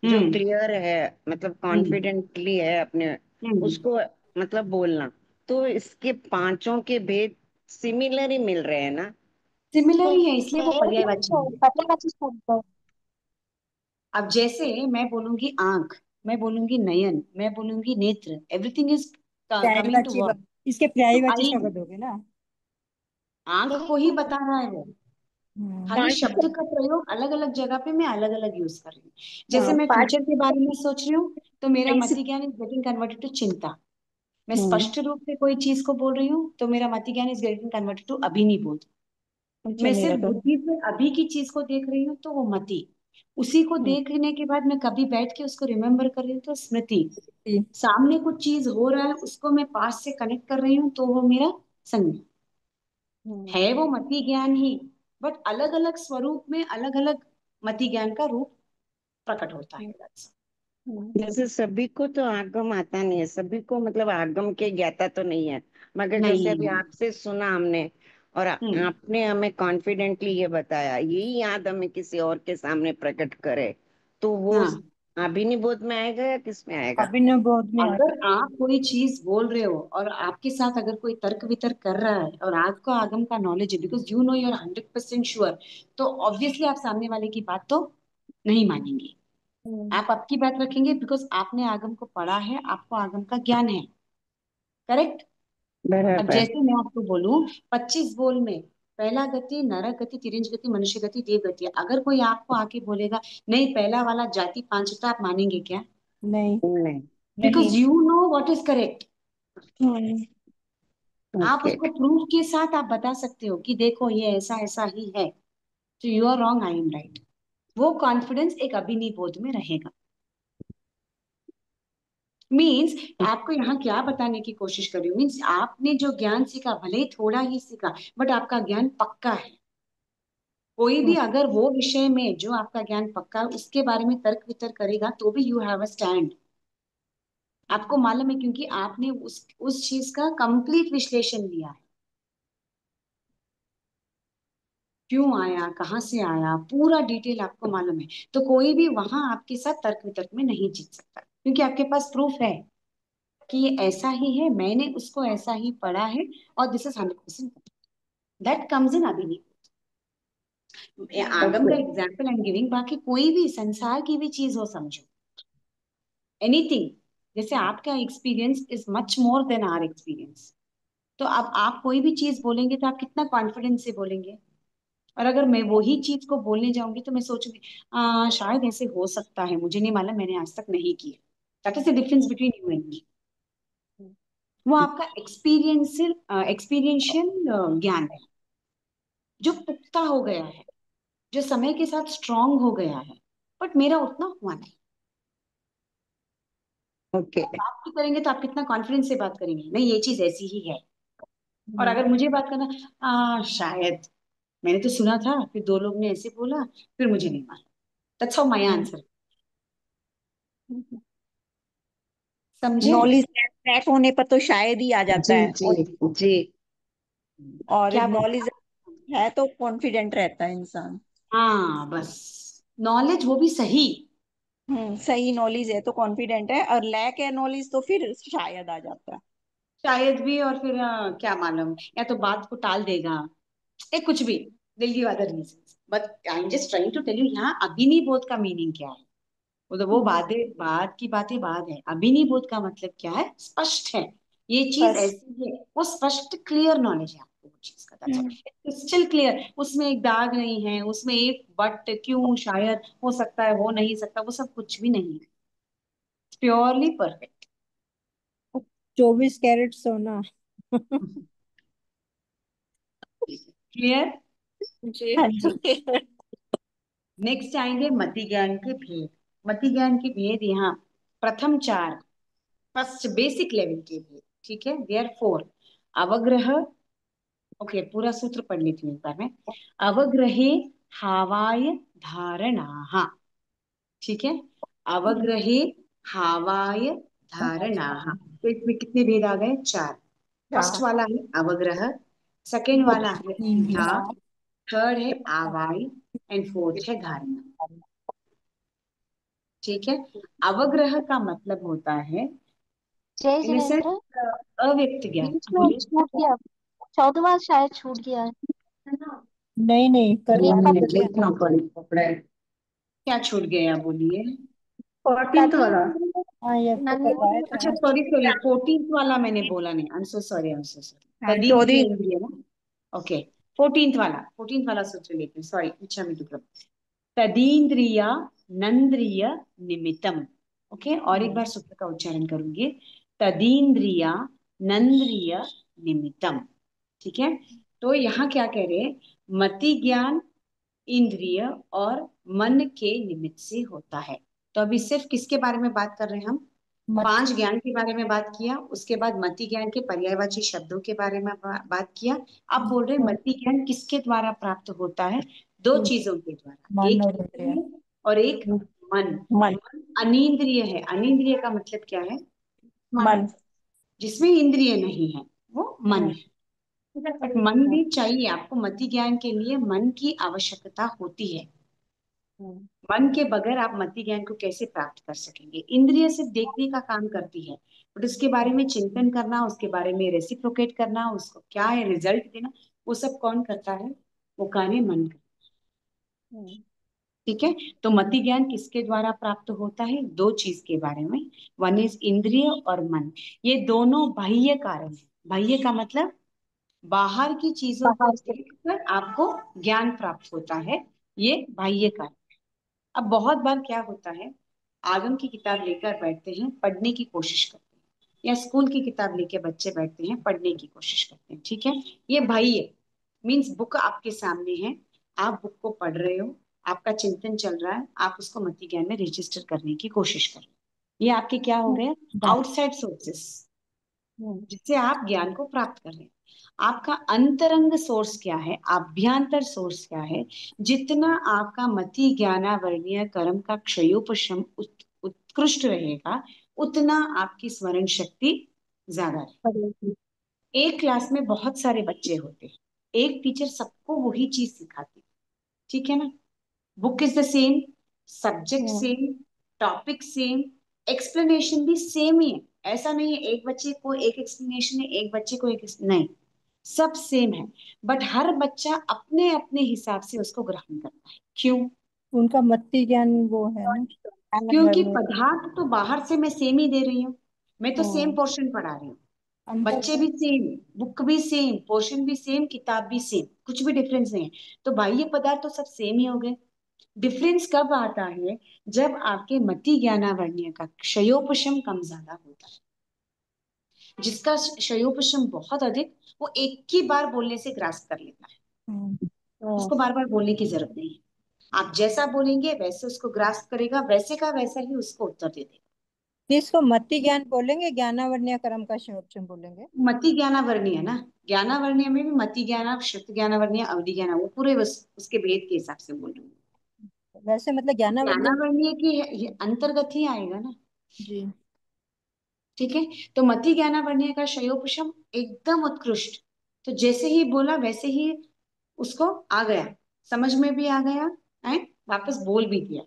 जो हम्म। क्लियर है, मतलब हम्म। कॉन्फिडेंटली है अपने, हम्म। उसको मतलब बोलना। तो इसके पांचों के भेद सिमिलर ही मिल रहे हैं ना। सिमिलर ही है, इसलिए वो पर्यायवाची है। पर्यायवाची शब्द है। अब जैसे मैं बोलूंगी आंख, मैं बोलूंगी नयन, मैं बोलूंगी नेत्र, एवरीथिंग इज कमिंग टू पर्यायवाची वर्ड, इसके टू पर्यायवाची आई। शब्द हो गए ना। आंख को ही बता रहा है वो। खाली पांच। शब्द का प्रयोग अलग अलग जगह पे मैं अलग अलग यूज कर रही हूँ। जैसे हाँ, मैं पांच। फ्यूचर के बारे में सोच रही हूँ, तो मेरा इस मति ज्ञान इज गेटिंग कन्वर्टेड टू चिंता। मैं स्पष्ट रूप से कोई चीज को बोल रही हूँ, तो मेरा मति ज्ञान इज गेटिंग कन्वर्टेड टू अभिनिबोध। अच्छा, मैं मेरा सिर्फ तो बुद्धि से अभी की चीज को देख रही हूँ, तो वो मति। उसी को देखने के बाद मैं कभी बैठ के उसको रिमेम्बर कर रही हूँ, तो स्मृति। जी। सामने कुछ चीज हो रहा है, उसको मैं पास से कनेक्ट कर रही हूँ, तो वो मेरा संज्ञा है। वो मति ज्ञान ही, बट अलग अलग स्वरूप में अलग अलग मति ज्ञान का रूप प्रकट होता है। That's all। जैसे सभी को तो आगम आता नहीं है, सभी को मतलब आगम के ज्ञाता तो नहीं है। मगर जैसे नहीं अभी है। आपसे सुना हमने, और हम्म। आपने हमें कॉन्फिडेंटली ये बताया, यही याद हमें किसी और के सामने प्रकट करे, तो वो हाँ अभिनिबोध में आएगा या किस में आएगा? अभिनव बोध में आएगा। अगर आप कोई चीज बोल रहे हो और आपके साथ अगर कोई तर्क वितर्क कर रहा है और आपको आगम का नॉलेज है, because you know you are 100% sure, तो ऑब्वियसली आप सामने वाले की बात तो नहीं मानेंगे। आप आपकी बात रखेंगे बिकॉज आपने आगम को पढ़ा है, आपको आगम का ज्ञान है। करेक्ट। अब बराबर। जैसे मैं आपको बोलूं 25 बोल में पहला गति, नरक गति, तिरंज गति, मनुष्य गति, देव गति, अगर कोई आपको आके बोलेगा नहीं पहला वाला जाति पांचटा, आप मानेंगे क्या? नहीं। नहीं। Because you know what is correct. आप ओके। उसको प्रूफ के साथ आप बता सकते हो कि देखो ये ऐसा ऐसा ही है, तो you are wrong, I am right. वो कॉन्फिडेंस एक अभिनिबोध में रहेगा। मीन्स आपको यहाँ क्या बताने की कोशिश कर रही हूँ, मीन्स आपने जो ज्ञान सीखा भले ही थोड़ा ही सीखा, बट आपका ज्ञान पक्का है। कोई भी अगर वो विषय में जो आपका ज्ञान पक्का है उसके बारे में तर्क वितर्क करेगा तो भी यू हैव अ स्टैंड। आपको मालूम है क्योंकि आपने उस चीज का कंप्लीट विश्लेषण लिया है। क्यों आया, कहाँ से आया, पूरा डिटेल आपको मालूम है। तो कोई भी वहां आपके साथ तर्क वितर्क में नहीं जीत सकता, क्योंकि आपके पास प्रूफ है कि ये ऐसा ही है, मैंने उसको ऐसा ही पढ़ा है, और this is 100%। That comes in अभी। आगम का okay. Example I am giving, बाकी कोई भी संसार की भी चीज हो, समझो एनीथिंग। जैसे आपका experience is much more than our experience, तो अब आप कोई भी चीज बोलेंगे तो आप कितना कॉन्फिडेंस से बोलेंगे। और अगर मैं वही चीज को बोलने जाऊंगी तो मैं सोचूंगी शायद ऐसे हो सकता है, मुझे नहीं मालूम, मैंने आज तक नहीं किया। That is the difference between you and me. वो आपका एक्सपीरियंशियल एक्सपीरियंशियल ज्ञान है, जो पुख्ता हो गया है, जो समय के साथ स्ट्रांग हो गया है। बट मेरा उतना हुआ नहीं। ओके। बात भी करेंगे तो आप कितना कॉन्फिडेंस से बात करेंगे, नहीं ये चीज ऐसी ही है। और अगर मुझे बात करना, शायद मैंने तो सुना था, फिर दो लोग ने ऐसे बोला, फिर मुझे नहीं मालूम। That's how my answer. समझे? नॉलेज ट्रैक होने पर तो शायद ही आ जाता जी है, जी जी। और क्या बोल? नॉलेज है तो कॉन्फिडेंट रहता है इंसान। हाँ बस, नॉलेज वो भी सही। सही नॉलेज है तो कॉन्फिडेंट है, और लैक है नॉलेज तो फिर शायद आ जाता है। शायद भी, और फिर क्या मालूम, या तो बात को टाल देगा, या कुछ भी, दिल की other reasons. But I am just trying to tell you यहाँ अभिनिबोध का मीनिंग क्या है। वो तो वो बातें, बात की बातें बात है, अभिनिबोध का मतलब क्या है, स्पष्ट है, ये चीज बस। ऐसी है, वो स्पष्ट क्लियर नॉलेज है आपको वो चीज का। क्रिस्टल क्लियर, उसमें एक दाग नहीं है, उसमें एक बट, क्यों, शायद, हो सकता है, हो नहीं सकता, वो सब कुछ भी नहीं है। Purely perfect. 24 कैरेट सोना। क्लियर? जी। हाँ जी। नेक्स्ट आएंगे मति ज्ञान के भेद। मति ज्ञान के भेद यहाँ प्रथम चार, फर्स्ट बेसिक लेवल के भेद, ठीक है, देयर फोर। अवग्रह, ओके पूरा सूत्र पढ़ लेती हूँ एक बार में। अवग्रहे हावाय धारणा, ठीक है, अवग्रहे हावाय धारणा। तो इसमें कितने भेद आ गए, चार। फर्स्ट वाला है अवग्रह, सेकेंड वाला है धा, थर्ड है आवाय, एंड फोर्थ है धारणा। ठीक है। अवग्रह का मतलब होता है जय इन सेंस जिनेन्द्र, अव्यक्त ज्ञान। बीच में बोलिए। छूट गया, 14वां शायद छूट गया है। नहीं नहीं, एक करवा का देते हैं। देखना पड़ेगा। क्या छूट गया, बोलिए। 14th वाला। तदीन्द्रिय हाँ ये तो करवाए थे अच्छा ना। सॉरी सॉरी, 14th वाला मैंने बोला नहीं, I am so sorry, I am so sorry. हाँ, तदींद्रिय 14वीं। इंद्रिय ना, ओके। 14th वाला सूत्र लेते हैं, सॉरी, इच्छा में दुर्लभ। तदींद्रिया नंद्रिय निमित्तम। ओके, और एक बार सूत्र का उच्चारण करूंगी। तदींद्रिया नंद्रिय निमित्तम, ठीक है। तो यहाँ क्या कह रहे हैं, मति ज्ञान इंद्रिय और मन के निमित्त से होता है। तो अभी सिर्फ किसके बारे में बात कर रहे हैं हम, मत। पांच ज्ञान के बारे में बात किया, उसके बाद मति ज्ञान के पर्यायवाची शब्दों के बारे में बात किया। अब बोल रहे मति ज्ञान किसके द्वारा प्राप्त होता है, दो चीजों के द्वारा, मन एक और इंद्रिय। इंद्रिय और एक मन। मन। अनिंद्रिय है, अनिंद्रिय का मतलब क्या है, मन। जिसमें इंद्रिय नहीं है, वो मन है। बट मन भी चाहिए आपको, मति ज्ञान के लिए मन की आवश्यकता होती है। मन के बगैर आप मति ज्ञान को कैसे प्राप्त कर सकेंगे? इंद्रिय सिर्फ देखने का काम करती है, बट उसके बारे में चिंतन करना, उसके बारे में रेसिप्रोकेट करना, उसको क्या है रिजल्ट देना, वो सब कौन करता है? वो कार्य मन करता हम्म, है। ठीक है। तो मति ज्ञान किसके द्वारा प्राप्त होता है? दो चीज के बारे में, वन इज इंद्रिय और मन। ये दोनों बाह्य कारण है। बाह्य का मतलब बाहर की चीजों को बाहर से। देखकर आपको ज्ञान प्राप्त होता है, ये बाह्य कारण। अब बहुत बार क्या होता है, आगम की किताब लेकर बैठते हैं, पढ़ने की कोशिश करते हैं, या स्कूल की किताब लेके बच्चे बैठते हैं, पढ़ने की कोशिश करते हैं। ठीक है। ये बाह्य मीन्स बुक आपके सामने है, आप बुक को पढ़ रहे हो, आपका चिंतन चल रहा है, आप उसको मति ज्ञान में रजिस्टर करने की कोशिश कर रहे हो। ये आपके क्या हो गए? आउटसाइड सोर्सेस, हम्म, जिससे आप ज्ञान को प्राप्त कर रहे हैं। आपका अंतरंग सोर्स क्या है? आभ्यंतर सोर्स क्या है? जितना आपका मति ज्ञानावर्णीय कर्म का क्षयोपशम उत्कृष्ट रहेगा, उतना आपकी स्मरण शक्ति ज्यादा रहेगी। बढ़ेगी। एक क्लास में बहुत सारे बच्चे होते हैं, एक टीचर सबको वही चीज सिखाती है। ठीक है ना? Book is the same, subject hmm, same, topic same, explanation भी सेम ही है। ऐसा नहीं है एक बच्चे को एक एक्सप्लेनेशन है, एक बच्चे को एक नहीं, सब सेम है। बट हर बच्चा अपने अपने हिसाब से उसको ग्रहण करता है। क्यों? उनका मत्ती ज्ञान वो है ना, अलग क्योंकि लेवल का। पदार्थ तो बाहर से मैं सेम ही दे रही हूँ, मैं तो सेम हम्म, पोर्शन पढ़ा रही हूँ। अंतर बच्चे है। भी सेम, बुक भी सेम, पोर्शन भी सेम, किताब भी सेम, कुछ भी डिफरेंस नहीं है। तो बाह्य पदार्थ तो सब सेम ही हो गए। डिफरेंस कब आता है? जब आपके मति ज्ञानावर्णीय का क्षयोपशम कम ज्यादा होता है। जिसका क्षयोपशम बहुत अधिक, वो एक ही बार बोलने से ग्रास्प कर लेता है, हम्म, उसको बार बार बोलने की जरूरत नहीं है। आप जैसा बोलेंगे वैसे उसको ग्रास्प करेगा, वैसे का वैसा ही उसको उत्तर दे देगा। इसको मत्ती ज्ञान बोलेंगे, ज्ञानावर्ण्य कर्म का क्षयोपशम बोलेंगे। मति ज्ञानावर्णीय ना, ज्ञानावर्णीय में भी मति ज्ञान, श्रुत ज्ञानावर्णीय, अवधि ज्ञान, वो पूरे उसके भेद के हिसाब से बोल रही हूँ। वैसे मतलब ज्ञानावर्ण्य में। ज्ञानावर्णीय की ये अंतर्गत ही आएगा ना। जी। ठीक है। तो मति ज्ञानावर्णीय का क्षयोपशम एकदम उत्कृष्ट। तो जैसे ही बोला वैसे ही उसको आ गया, समझ में भी आ गया, है, वापस बोल भी दिया।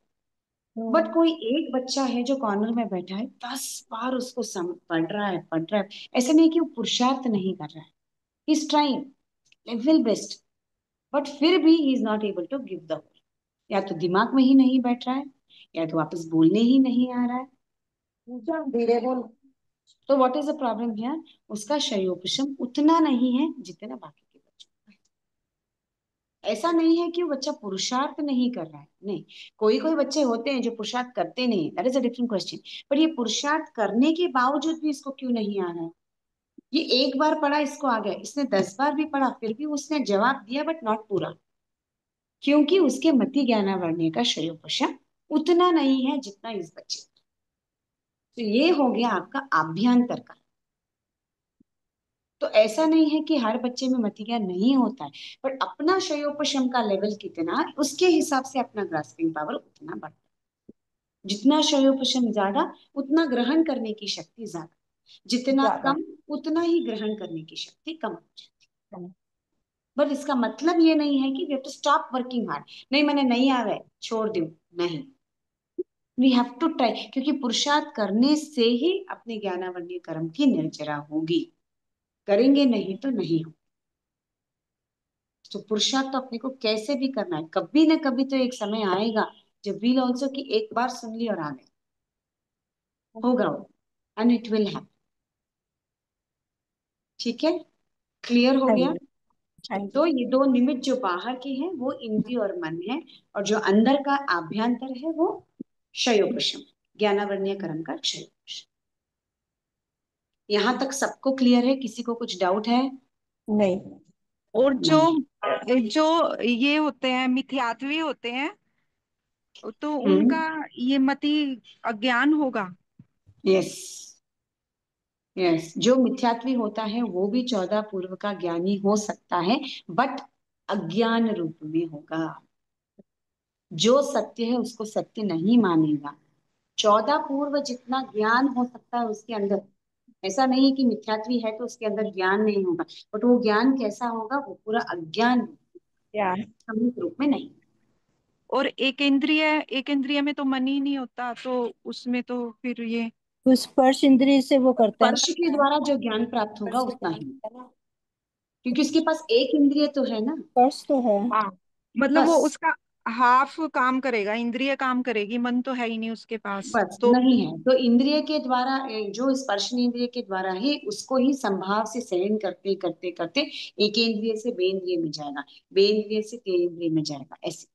बट हम्म, कोई एक बच्चा है जो कॉर्नर में बैठा है, 10 बार उसको पढ़ रहा है, पढ़ रहा है। ऐसा नहीं कि वो पुरुषार्थ नहीं कर रहा है, he is trying level best, but फिर भी he is not able to give the whole. या तो दिमाग में ही नहीं बैठ रहा है, या तो वापस बोलने ही नहीं आ रहा है। धीरे बोल। तो what is the problem here? उसका शयोपशम उतना नहीं है जितना बाकी के बच्चों का है। ऐसा नहीं है कि वो बच्चा पुरुषार्थ नहीं कर रहा है, नहीं। कोई कोई बच्चे होते हैं जो पुरुषार्थ करते नहीं, that is a different question. पर ये पुरुषार्थ करने के बावजूद भी इसको क्यों नहीं आ रहा है? ये एक बार पढ़ा इसको आ गया, इसने 10 बार भी पढ़ा फिर भी उसने जवाब दिया, बट नॉट पूरा। क्योंकि उसके मति ज्ञानावर्णीय का शयोपशम उतना नहीं है जितना इस बच्चे का। तो ये हो गया आपका आभ्यंतर का। तो ऐसा नहीं है कि हर बच्चे में मति ज्ञान नहीं होता है, पर अपना शयोपशम का लेवल कितना, उसके हिसाब से अपना ग्रास्पिंग पावर उतना बढ़ता है। जितना शयोपशम ज्यादा, उतना ग्रहण करने की शक्ति ज्यादा, जितना ज्यादा। कम, उतना ही ग्रहण करने की शक्ति कम हो जाती हम्म, है। बट इसका मतलब ये नहीं है कि we have to stop working hard. नहीं, मैंने नहीं आ गए छोड़ दूं, नहीं, वी हैव टू ट्राई, क्योंकि पुरुषार्थ करने से ही अपने ज्ञानावर्णीय कर्म की निर्जरा होगी। करेंगे नहीं तो नहीं हो। तो पुरुषार्थ तो अपने को कैसे भी करना है, कभी ना कभी तो एक समय आएगा जब वील ऑल्सो की एक बार सुन ली और आ गए, होगा वो, एंड इट विल हैपन। ठीक है, क्लियर हो हाँ गया? जी, हाँ जी। तो ये दो निमित्त जो बाहर के हैं वो इंद्रिय और मन है, और जो अंदर का आभ्यंतर है वो क्षयोपशम, ज्ञानावर्णीय कर्म का क्षयोपशम। यहां तक सबको क्लियर है? किसी को कुछ डाउट है? नहीं। और जो नहीं। जो ये होते हैं मिथ्यात्वी होते हैं, तो उनका हम्म। ये मति अज्ञान होगा। यस, यस, जो मिथ्यात्वी होता है वो भी 14 पूर्व का ज्ञानी हो सकता है, बट अज्ञान रूप में होगा। जो सत्य है उसको सत्य नहीं मानेगा। 14 पूर्व जितना ज्ञान हो सकता है उसके अंदर, ऐसा नहीं है कि मिथ्यात्वी है तो उसके अंदर ज्ञान नहीं होगा, बट वो ज्ञान कैसा होगा? वो पूरा अज्ञान, क्या? सम्यक रूप में नहीं। और एक इंद्रिय में तो मन ही नहीं होता, तो उसमें तो फिर ये तो स्पर्श इंद्रिय से वो करता है स्पर्श के ना, द्वारा जो ज्ञान प्राप्त होगा स्पर्श उतना ही, है ना, क्योंकि उसके पास एक इंद्रिय तो है ना। स्पर्श तो है। हाँ, मतलब वो बस उसका हाफ काम करेगा, इंद्रिय काम करेगी, मन तो है ही नहीं उसके पास बस तो। नहीं है तो इंद्रिय के द्वारा जो स्पर्शन इंद्रिय के द्वारा ही उसको ही संभाव से सहन करते करते करते एक इंद्रिय से बे इंद्रिय में जाएगा, बे इंद्रिय से ते इंद्रिय में जाएगा, ऐसे।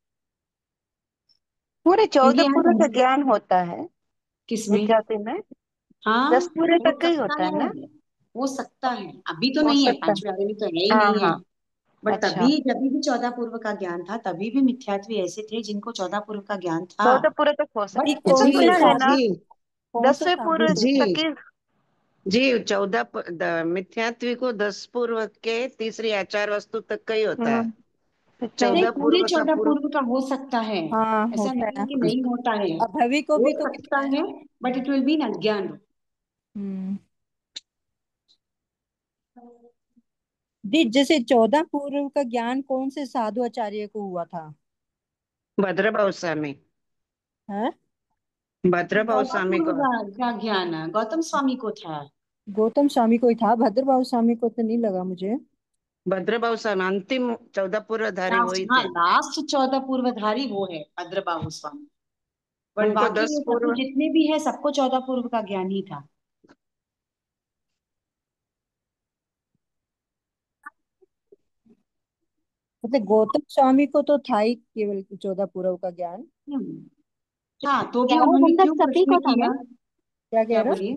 पूरे क्योंकि 14 यहाँ पूर्व का ज्ञान होता है किसमें, विद्यार्थी में। हाँ 10 पूरे हो तक का ही सकता होता है है, ना। हो सकता है, अभी तो हो नहीं है, सकता है। 5वीं 8वीं में तो है ही हाँ नहीं है। हाँ। बट अच्छा, तभी जब भी 14 पूर्व का ज्ञान था तभी भी मिथ्यात्वी ऐसे थे जिनको 14 पूर्व का ज्ञान था। 14 पूरे तक हो बट ये सकता, ऐसा कौन से सुना है ना। साधु, जी कौन से 10वें साधु पूर्व थे? तक जी की। जी 14 मिथ्यात्वी को 10 पूर्व के तीसरी आचार वस्तु तक का ही होता है। तो नहीं, 14 पूरे पूर्व का 14 पूर्व। पूर्व का हो सकता है, हाँ ऐसा होता नहीं है। कि नहीं होता है, अभवी को हो भी तो सकता मिलता है। है, but it will be in अज्ञान। हम्म। दी जैसे 14 पूर्व का ज्ञान कौन से साधु आचार्य को हुआ था? भद्रभाव स्वामी, है भद्रभाव 14 स्वामी पूर्व को। का ज्ञान गौतम स्वामी को था। गौतम स्वामी को ही था, भद्रभाव स्वामी को तो नहीं लगा मुझे। भद्रभाव स्वामी अंतिम 14 पूर्वधारी लास्ट, वही हाँ थे। लास्ट 14 पूर्वधारी वो है भद्रबाहु स्वामी, बट उनको बाकी 10 ये सभी पूर्व। जितने भी है सबको 14 पूर्व का ज्ञान ही था। मतलब गौतम स्वामी को तो था ही केवल 14 पूर्व का ज्ञान। हम्म, हाँ तो भी 11 उन्होंने गंधर्व क्यों सभी प्रश्न को था किया। ना? क्या कह क्या रहे हो? बोलिए।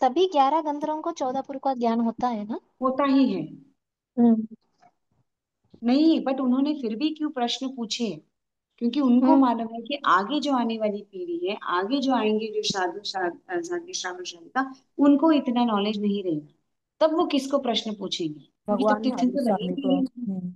सभी 11 गंधर्वों को 14 पुर का ज्ञान होता है ना? होता ही है। हम्म। नहीं, बट उन्होंने फिर भी क्यों प्रश्न पूछे, क्योंकि उनको हम्म। मालूम है कि आगे जो आने वाली पीढ़ी है, आगे जो आएंगे जो साधु श्रावण शालिका, उनको इतना नॉलेज नहीं रहेगा, तब वो किसको प्रश्न पूछेंगे, क्योंकि तब भगवान महावीर तीर्थंकर स्वामी रहेंगे को। ही नहीं।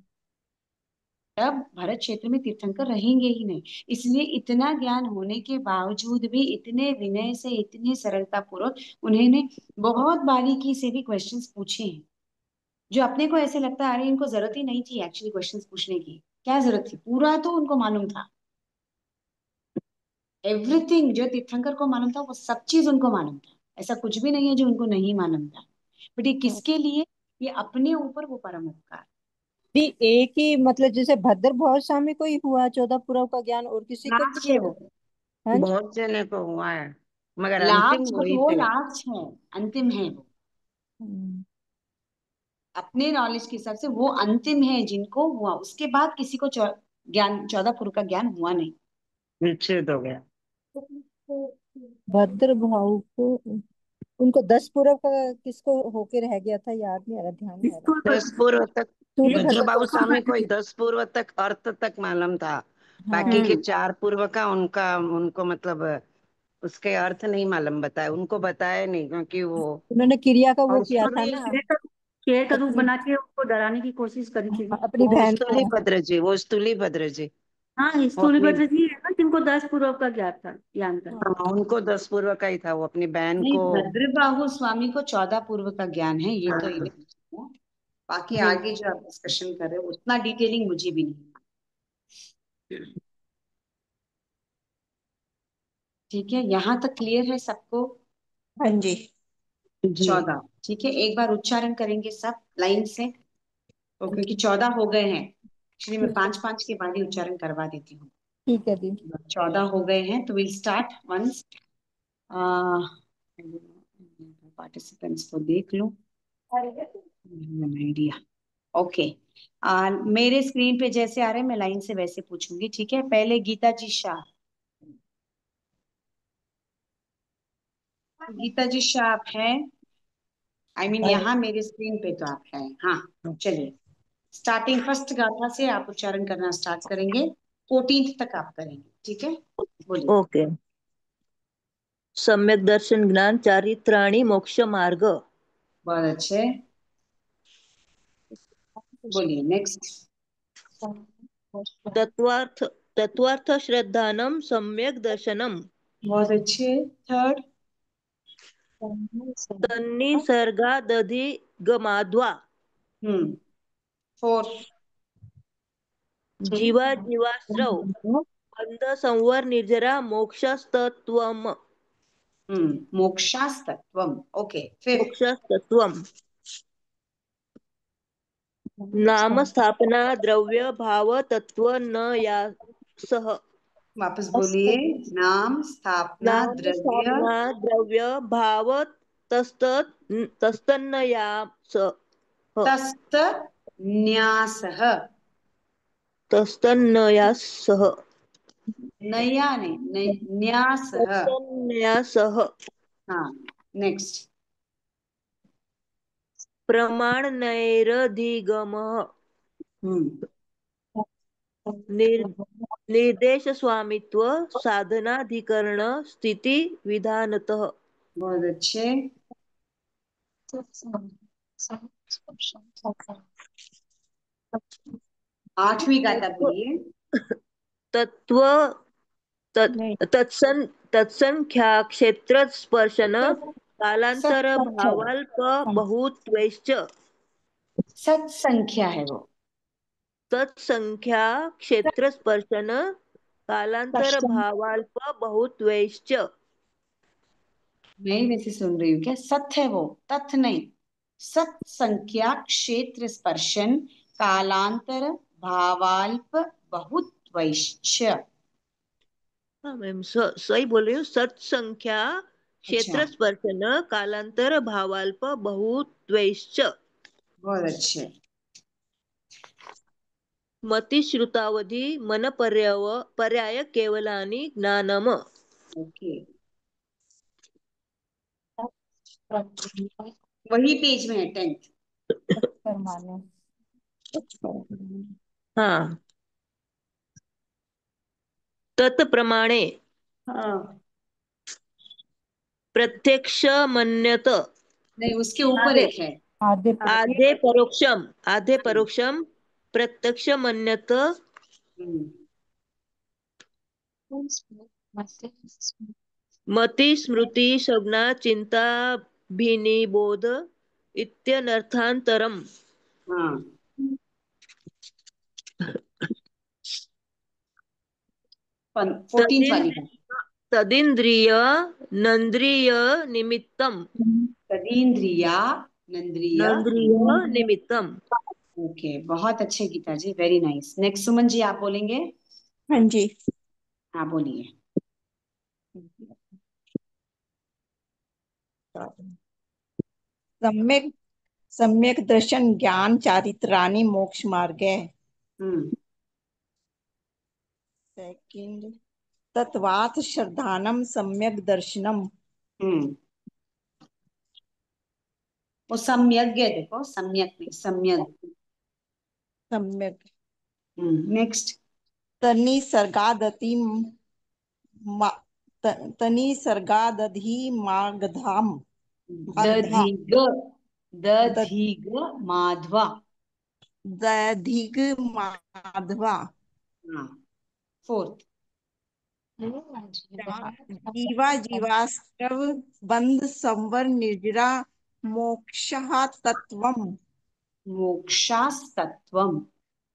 तब भारत क्षेत्र में तीर्थंकर रहेंगे ही नहीं। इसलिए इतना ज्ञान होने के बावजूद भी इतने विनय से, इतने सरलता पूर्वक उन्होंने बहुत बारीकी से भी क्वेश्चंस पूछे हैं, जो अपने को ऐसे लगता है अरे इनको जरूरत ही नहीं थी एक्चुअली क्वेश्चंस पूछने की, क्या जरूरत थी, पूरा तो उनको मालूम था। एवरीथिंग जो तीर्थंकर को मालूम था वो सब चीज उनको मालूम था, ऐसा कुछ भी नहीं है जो उनको नहीं मालूम था। बट ये किसके लिए, ये अपने ऊपर वो परम उपकार। भी एक ही मतलब जैसे भद्र भाव स्वामी को ही हुआ 14 पूर्व का ज्ञान, और किसी को नहीं लास्ट है हुआ? वो, हाँ जी। बहुत जने को हुआ है, मगर अंतिम लास्ट, बट वही वो थे। लास्ट है, अंतिम है वो, हम्म। अपने नॉलेज के हिसाब से वो अंतिम है जिनको हुआ, उसके बाद किसी को ज्ञान 14 पूर्व का ज्ञान हुआ नहीं। विच्छेद हो गया। भद्र भाव को, उनको 10 पूर्व का किसको होके रह गया था, याद नहीं आ रहा, ध्यान नहीं आ रहा। 10 पूर्व तक सूर्य भद्र भद्रबाबू को। स्वामी को ही 10 पूर्व तक अर्थ तक मालूम था। बाकी के हाँ 4 पूर्व का उनका उनको मतलब उसके अर्थ नहीं मालूम बताया, उनको बताया नहीं क्योंकि वो। उन्होंने क्रिया का वो और किया था स्तुली, ना, शेर का रूप अपनी, बना के उसको डराने की कोशिश करी थी। अपनी वो बहन स्तुली को। भद्र जी, वो स्तुली भद्र जी। हाँ, वो अपनी, स्थूलिभद्र जी है ना जिनको 10 पूर्व का ज्ञान था। हाँ, उनको 10 पूर्व का ही था, वो अपनी बहन नहीं, को। भद्रबाहु स्वामी को 14 पूर्व का ज्ञान है, ये तो हाँ, इन्हें, बाकी जी। आगे जो आप डिस्कशन कर रहे हो उतना डिटेलिंग मुझे भी नहीं। ठीक है, यहाँ तक क्लियर है सबको। हाँ जी। जी 14, ठीक है, एक बार उच्चारण करेंगे सब लाइन से, तो क्योंकि 14 हो गए हैं, एक्चुअली मैं ठीक है। 5 5 के बाद ही उच्चारण करवा देती हूँ। ठीक है दी। 14 हो गए हैं तो विल स्टार्ट वंस। पार्टिसिपेंट्स को देख लो, आइडिया। ओके, मेरे स्क्रीन पे जैसे आ रहे हैं मैं लाइन से वैसे पूछूंगी, ठीक है। पहले गीता जी शाह, गीता जी शाह आप हैं, यहाँ मेरे स्क्रीन पे तो आप हैं, हाँ चलिए। स्टार्टिंग फर्स्ट गाथा से आप उच्चारण करना स्टार्ट करेंगे, 14th तक आप करेंगे, ठीक है, बोलिए। ओके। सम्यक दर्शन ज्ञान चारित्राणि मोक्ष मार्ग। बहुत अच्छे, बोलिए नेक्स्ट। तत्वार्थ तत्वार्थ श्रद्धानम सम्यक दर्शनम। बहुत अच्छे, थर्ड। तन्निसर्गादधिगमाद्वा। फोर्थ। जीवा जीवाश्रव बंध संवर निर्जरा मोक्षस्तत्वम मोक्षास्तत्वम। Okay, fifth. मोक्षस्तत्वम नाम स्थापना द्रव्य भाव तत्व न या सह वापस बोलिए। नाम स्थापना नाम द्रव्य स्थापना द्रव्य भाव तस्तन्न या सह तस्त न्यासः। तस्तन्न या सह नया नहीं, न्यासः। तस्तन्न या सह हाँ, नेक्स्ट। प्रमाण नैरधिगमः निर्देश स्वामित्व साधनाधिकरण स्थिति विधानतः। बहुत अच्छे। आठवीं गाथा बोलिए। तत्व तत्संख्या क्षेत्र स्पर्शन कालांतर सत्संख्या, भावाल्प बहुत्वैश्च सत्संख्या है वो। तत्संख्या क्षेत्र स्पर्शन कालांतर भावाल्प बहुत्वैश्च। मैं वैसे सुन रही हूँ क्या? सत है वो, तथ नहीं। सत्संख्या क्षेत्र स्पर्शन कालांतर भावाल्प बहुत वैश्च। हाँ मैम, सही बोल रही हूँ। सत्संख्या अच्छा, क्षेत्र स्पर्शन कालांतर भावाल्प बहुत्वैश्च बहुत अच्छे। मति श्रुतावधि मन पर्याय केवलानि ज्ञानम। ओके, वही पेज में है, 10th। हाँ, तत्प्रमाणे हाँ, प्रत्यक्ष मन्यत नहीं, उसके ऊपर एक है। आधे परोक्षम प्रत्यक्ष मन्यत हम्म, मति स्मृति शब्ना चिंता भिनिबोध इत्यनर्थांतरम। हाँ, 14th वाली बात। तदिंद्रिय नंद्रिय निमित्तम तदींद्रिया नंद्रिय। नंद्रिय निमित्तम। ओके, बहुत अच्छे गीता जी, very nice. Next Suman ji, आप बोलेंगे? हाँ जी। हाँ, बोलिए। सम्यक सम्यक दर्शन ज्ञान चारित्राणि मोक्ष मार्गे। सेकंड, तत्वात् श्रद्धानम सम्यक दर्शनम। वो सम्यज्ञ है, देखो, सम्यक नहीं, सम्यक। सम्यक। नेक्स्ट। तनि सर्गादति तनि सर्गादधि मागधाम दधिग, दधिग माधवा। दधिग माधवा। हाँ, 4th। जीवा जीवाश्रव बंध संवर निर्जरा मोक्षः तत्वम। मोक्षास्तत्वम।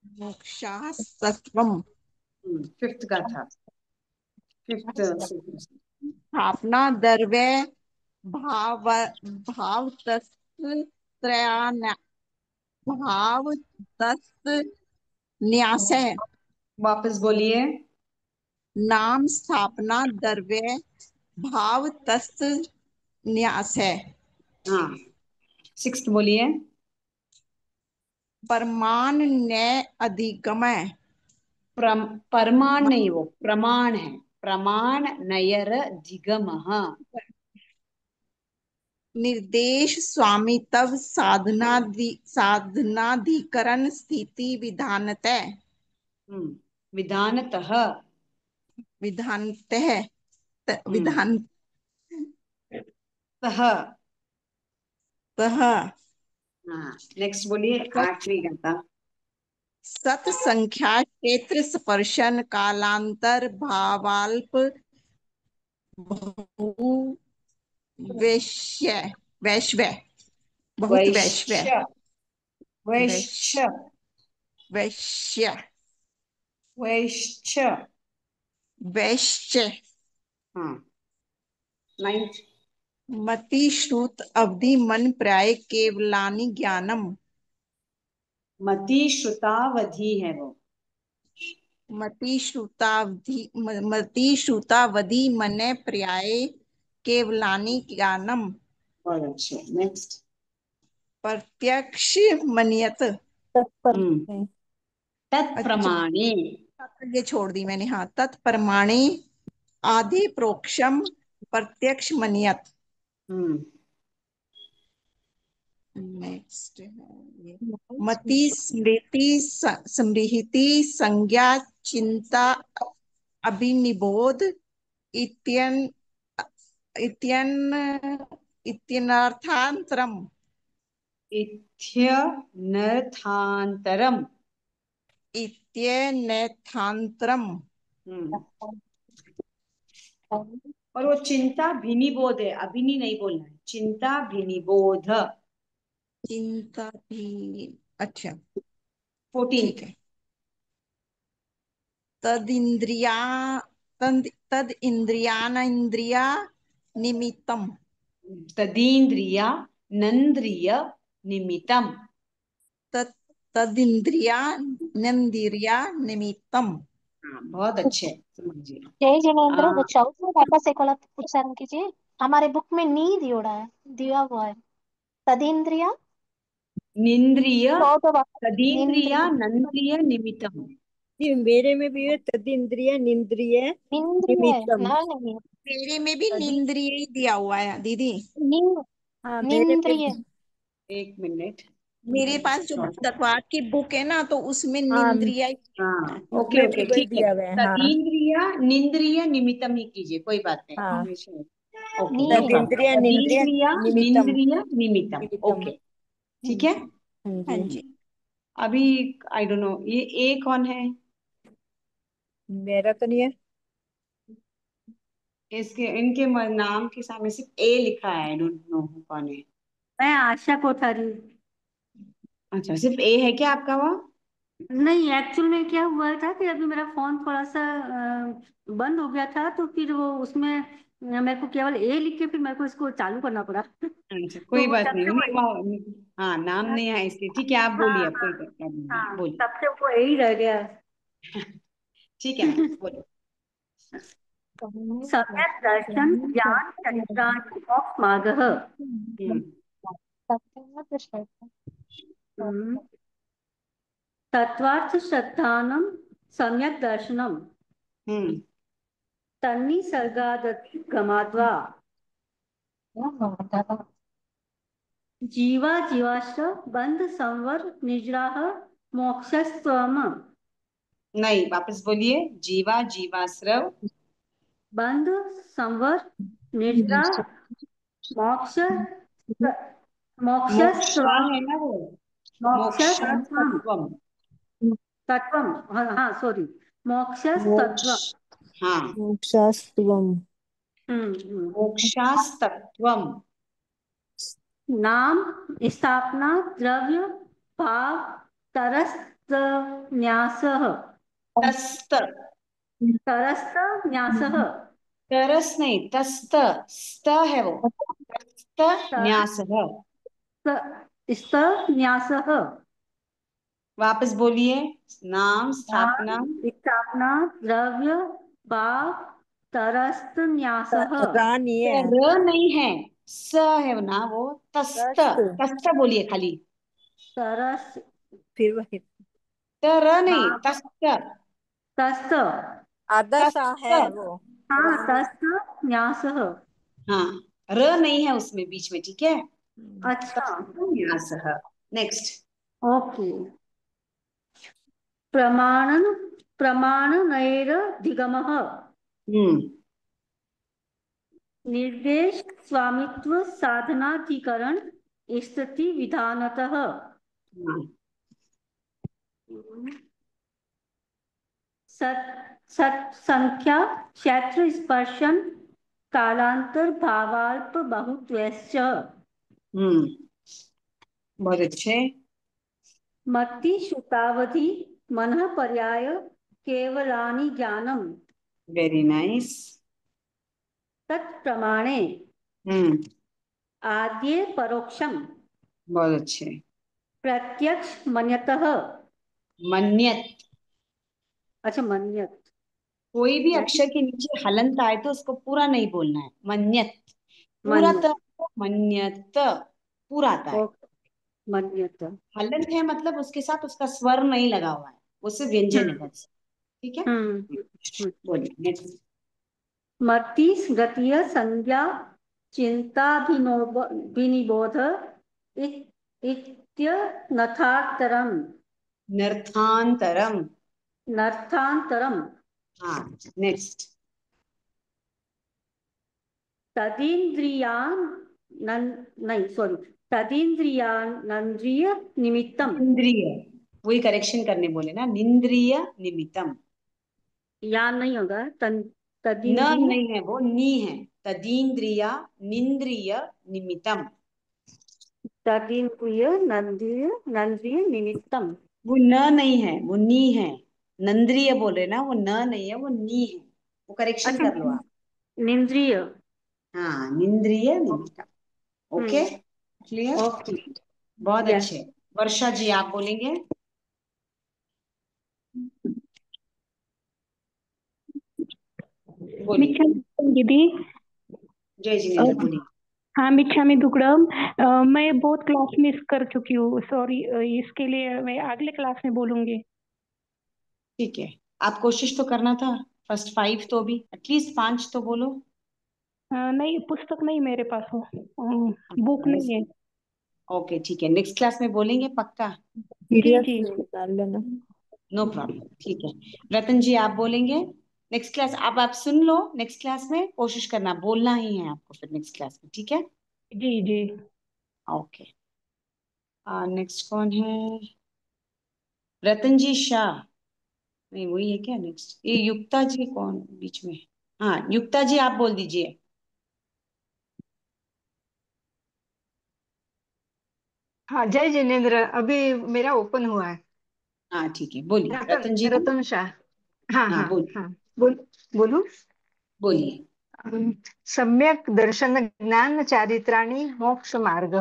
मोक्षः तत्वम। 5th गाथा, 5th। स्थापना दर्वे भाव भाव त्रयान भाव तस्त न्यास है। वापस बोलिए। नाम स्थापना द्रव्य भाव तस्त न्यास है। हाँ, 6th बोलिए। परमान ने अधिगमय। परमाण नहीं, वो प्रमाण है। प्रमाण नयर अधिगमः। निर्देश स्वामित्व साधनाधिकरण स्थिति विधानतः। विधानतः। विधानतः विधान तः। तः। हाँ, नेक्स्ट बोलिए, 8वीं गाथा। सत संख्या क्षेत्र स्पर्शन कालांतर भावाल्प बहु वैश्य वैश्व बहुत वैश्व वैश्य, वैश्य वैश्य। वैश्य वैश्च। वैश्च। हाँ, 9th। मति श्रुत अवधि मन प्राय केवलानि ज्ञानम। मति श्रुतावधि है वो। मति श्रुतावधि मन प्राय केवलानि ज्ञानम। बहुत अच्छे। नेक्स्ट। प्रत्यक्ष मन्यत। तत्पर अच्छा, तत्प्रमाणे। ये छोड़ दी मैंने। हाँ, तत्प्रमाणे आदि प्रोक्षम प्रत्यक्ष मन्यत। हम्म। नेक्स्ट है ये। मति स्मृति स्मृति संज्ञा चिंता अभिनिबोध इत्यन इत्यन इत्यनर्थांतरम। इत्यनर्थांतरम। इत्यनेथांतरम। हम्म। और वो चिंता भिनिबोध है, अभिनी नहीं बोलना है, चिंता भिनिबोध। चिंता भी। अच्छा, 14th। ठीक है। तद इंद्रिया तद इंद्रियान इंद्रिया निमित्तम। तदीन्द्रिया नंद्रिय निमितम। तद तदिंद्रिया नंदिरिया निमित्तम। हाँ, बहुत अच्छे, समझिए। जय जिनेन्द्र, आ, वो चौथा वापस एक वाला उच्चारण कीजिए। हमारे बुक में नी दिया हुआ है। तदींद्रिया निंद्रिय। चौथा वापस तदीन्द्रिया निंद्रिय। नंद्रिय निमितम। जी, मेरे में भी है तदिंद्रिय निंद्रिय निंद्रिय निमित्तम। ना, नहीं। मेरे में भी तदि निंद्रिय ही दिया हुआ है दीदी। निं हाँ, मेरे में निंद्रिय। भी। एक मिनट। मेरे पास जो दरबार की बुक है ना, तो उसमें हाँ, निंद्रिया ही दिया हुआ हाँ, है। ओके उसमें भी ओके, वही ठीक है। दिया हुआ है। हाँ तदीन्द्रिय निंद्रिय निमितम ही कीजिए, कोई बात नहीं, हाँ, हमेशा। ओके, नी नो प्रॉब्लम। तदिंद्रिय निंद्रिय तदीन्द्रिय निमित्तम। निंद्रिय निमितम। निमित्तम। ओके, ठीक है। हाँ हाँ जी। जी। अभी आई डोंट नो ये ए कौन है। मेरा तो नहीं है। इसके इनके नाम के सामने सिर्फ ए लिखा है, आई डोंट नो कौन है। मैं आशा कोठारी। अच्छा, सिर्फ ए है क्या आपका वहाँ। नहीं, एक्चुअल में क्या हुआ था कि अभी मेरा फोन थोड़ा सा बंद हो गया था, तो फिर वो उसमें मेरे को केवल ए लिख के फिर मेरे को इसको चालू करना पड़ा। अच्छा, तो कोई वो बात जब नहीं, से वो नहीं वहाँ हाँ नाम नहीं है इसलिए, ठीक है, आप हाँ बोलिए, अब हाँ कोई प्रॉब्लम नहीं, हाँ, बोलिए। तब से वो ए ही रह गया। ठीक है मैम, बोलिए। सम्यक दर्शन ज्ञान चरित्राणि मोक्ष मार्गः। हम्म। हम्म। तत्वार्थ श्रद्धानं सम्यक दर्शनम हम्म। तन्निसर्गादधिगमाद्वा जीवा जीवाश्च बंध संवर निजराह मोक्षस्त्वम। नहीं, वापस बोलिए। जीवा जीवाश्रव। बंध संवर निजरा मोक्ष मोक्षा मोक्षस्त्वम। है ना वो। मोक्षस्त्वम मोक्षास्तत्वम। तत्वम। हाँ हाँ, सॉरी, मोक्ष। मोक्षस्तत्वम। हाँ, मोक्षास्त्वम्। हम्म। मोक्षास्तत्वम। नाम स्थापना द्रव्य भाव तरस्त न्यासः। तस्त। तरस्त न्यासः। तरस नहीं, तस्त। स्त है वो। तस्त न्यास है। तरस्त स्त न्यासः। वापस बोलिए। नाम स्थापना। नाम स्थापना द्रव्य भाव तरस्त न्यासः। रानी है। र नहीं है, स है ना वो। तस्त। तस्त। तस्त बोलिए खाली। तरस फिर वही त र नहीं, हाँ, तस्त। तस्त। आधा सा तस्त। है वो। हाँ, रानी। तस्त न्यासः। हाँ, र नहीं है उसमें बीच में, ठीक है। अच्छा, तस्त न्यासः। नेक्स्ट। ओके। प्रमाणन प्रमाणनैरधिगमः हम्म। निर्देश स्वामित्व साधनाधिकरण स्थिति विधानतः। हाँ। सत सत संख्या क्षेत्र स्पर्शन कालांतर भावाल्प बहुत्वश्च। हम्म। बहुत अच्छे। मति श्रुतावधि मन पर्याय केवलानि ज्ञानम वेरी नाइस। तत्प्रमाणे आद्ये परोक्षम बहुत अच्छे। प्रत्यक्ष मन्यतः। मन्यत, अच्छा मन्यत, कोई भी अक्षर के नीचे हलंत आए तो उसको पूरा नहीं बोलना है। मन्यत, पूरा मन्यत, मन्यत पूरा आता है। मन्यत। हलंत है मतलब उसके साथ उसका स्वर नहीं लगा हुआ है, वो सिर्फ व्यंजन है बस। ठीक है, बोलिए नेक्स्ट। मतीस गतीय संज्ञा विनिबोध इत्यनर्थांतरम। नर्थांतरम, नर्थांतरम। हाँ नेक्स्ट। तदीन्द्रियान नहीं सॉरी, तदीन्द्रियानंद्रिय निमित्तम। इंद्रिय, वही करेक्शन करने बोले ना, निंद्रिय निमित्तम। या नहीं होगा, न तदीन्द्रिय, नहीं है, वो नी है। तदीन्द्रिया निंद्रिय निमित्तम। तदीन्द्रिय नंद्रिय नंद्रिय निमित्तम। वो न नहीं है, वो नी है। नंद्रिय बोल रहे ना, वो न नहीं है, वो नी है। वो करेक्शन अच्छा कर लो आप। निंद्रिय। हाँ, निंद्रिय निमित्तम। Okay, clear. ओके। बहुत यस। अच्छे। वर्षा जी आप बोलेंगे। बोलिए। मिच्छामी दीदी। जय जिनेन्द्र बोलिए। हाँ मिच्छामी दुक्कड़म। मैं बहुत क्लास मिस कर चुकी हूँ, सॉरी। इसके लिए मैं अगले क्लास में बोलूंगी। ठीक है, आप कोशिश तो करना था। फर्स्ट 5 तो भी एटलीस्ट 5 तो बोलो। नहीं, पुस्तक नहीं मेरे पास हो, बुक नहीं है। ओके ठीक है, नेक्स्ट क्लास में बोलेंगे पक्का। जी पीडीएफ जी। से निकाल लेना। नो प्रॉब्लम, ठीक है। रतन जी आप बोलेंगे नेक्स्ट क्लास। आप सुन लो, नेक्स्ट क्लास में कोशिश करना, बोलना ही है आपको फिर नेक्स्ट क्लास में, ठीक है। जी जी। ओके, नेक्स्ट कौन है? रतन जी शाह, नहीं वही है क्या नेक्स्ट? ये युक्ता जी कौन बीच में? हाँ युक्ता जी आप बोल दीजिए। हाँ जय जिनेन्द्र, अभी मेरा ओपन हुआ है। हाँ ठीक है, बोलिए रतन रतन जी ना। रतन शाह। हाँ हाँ हाँ बोलिए। हाँ। बोलू। बोलिए। सम्यक दर्शन ज्ञान चारित्राणि मोक्ष मार्ग।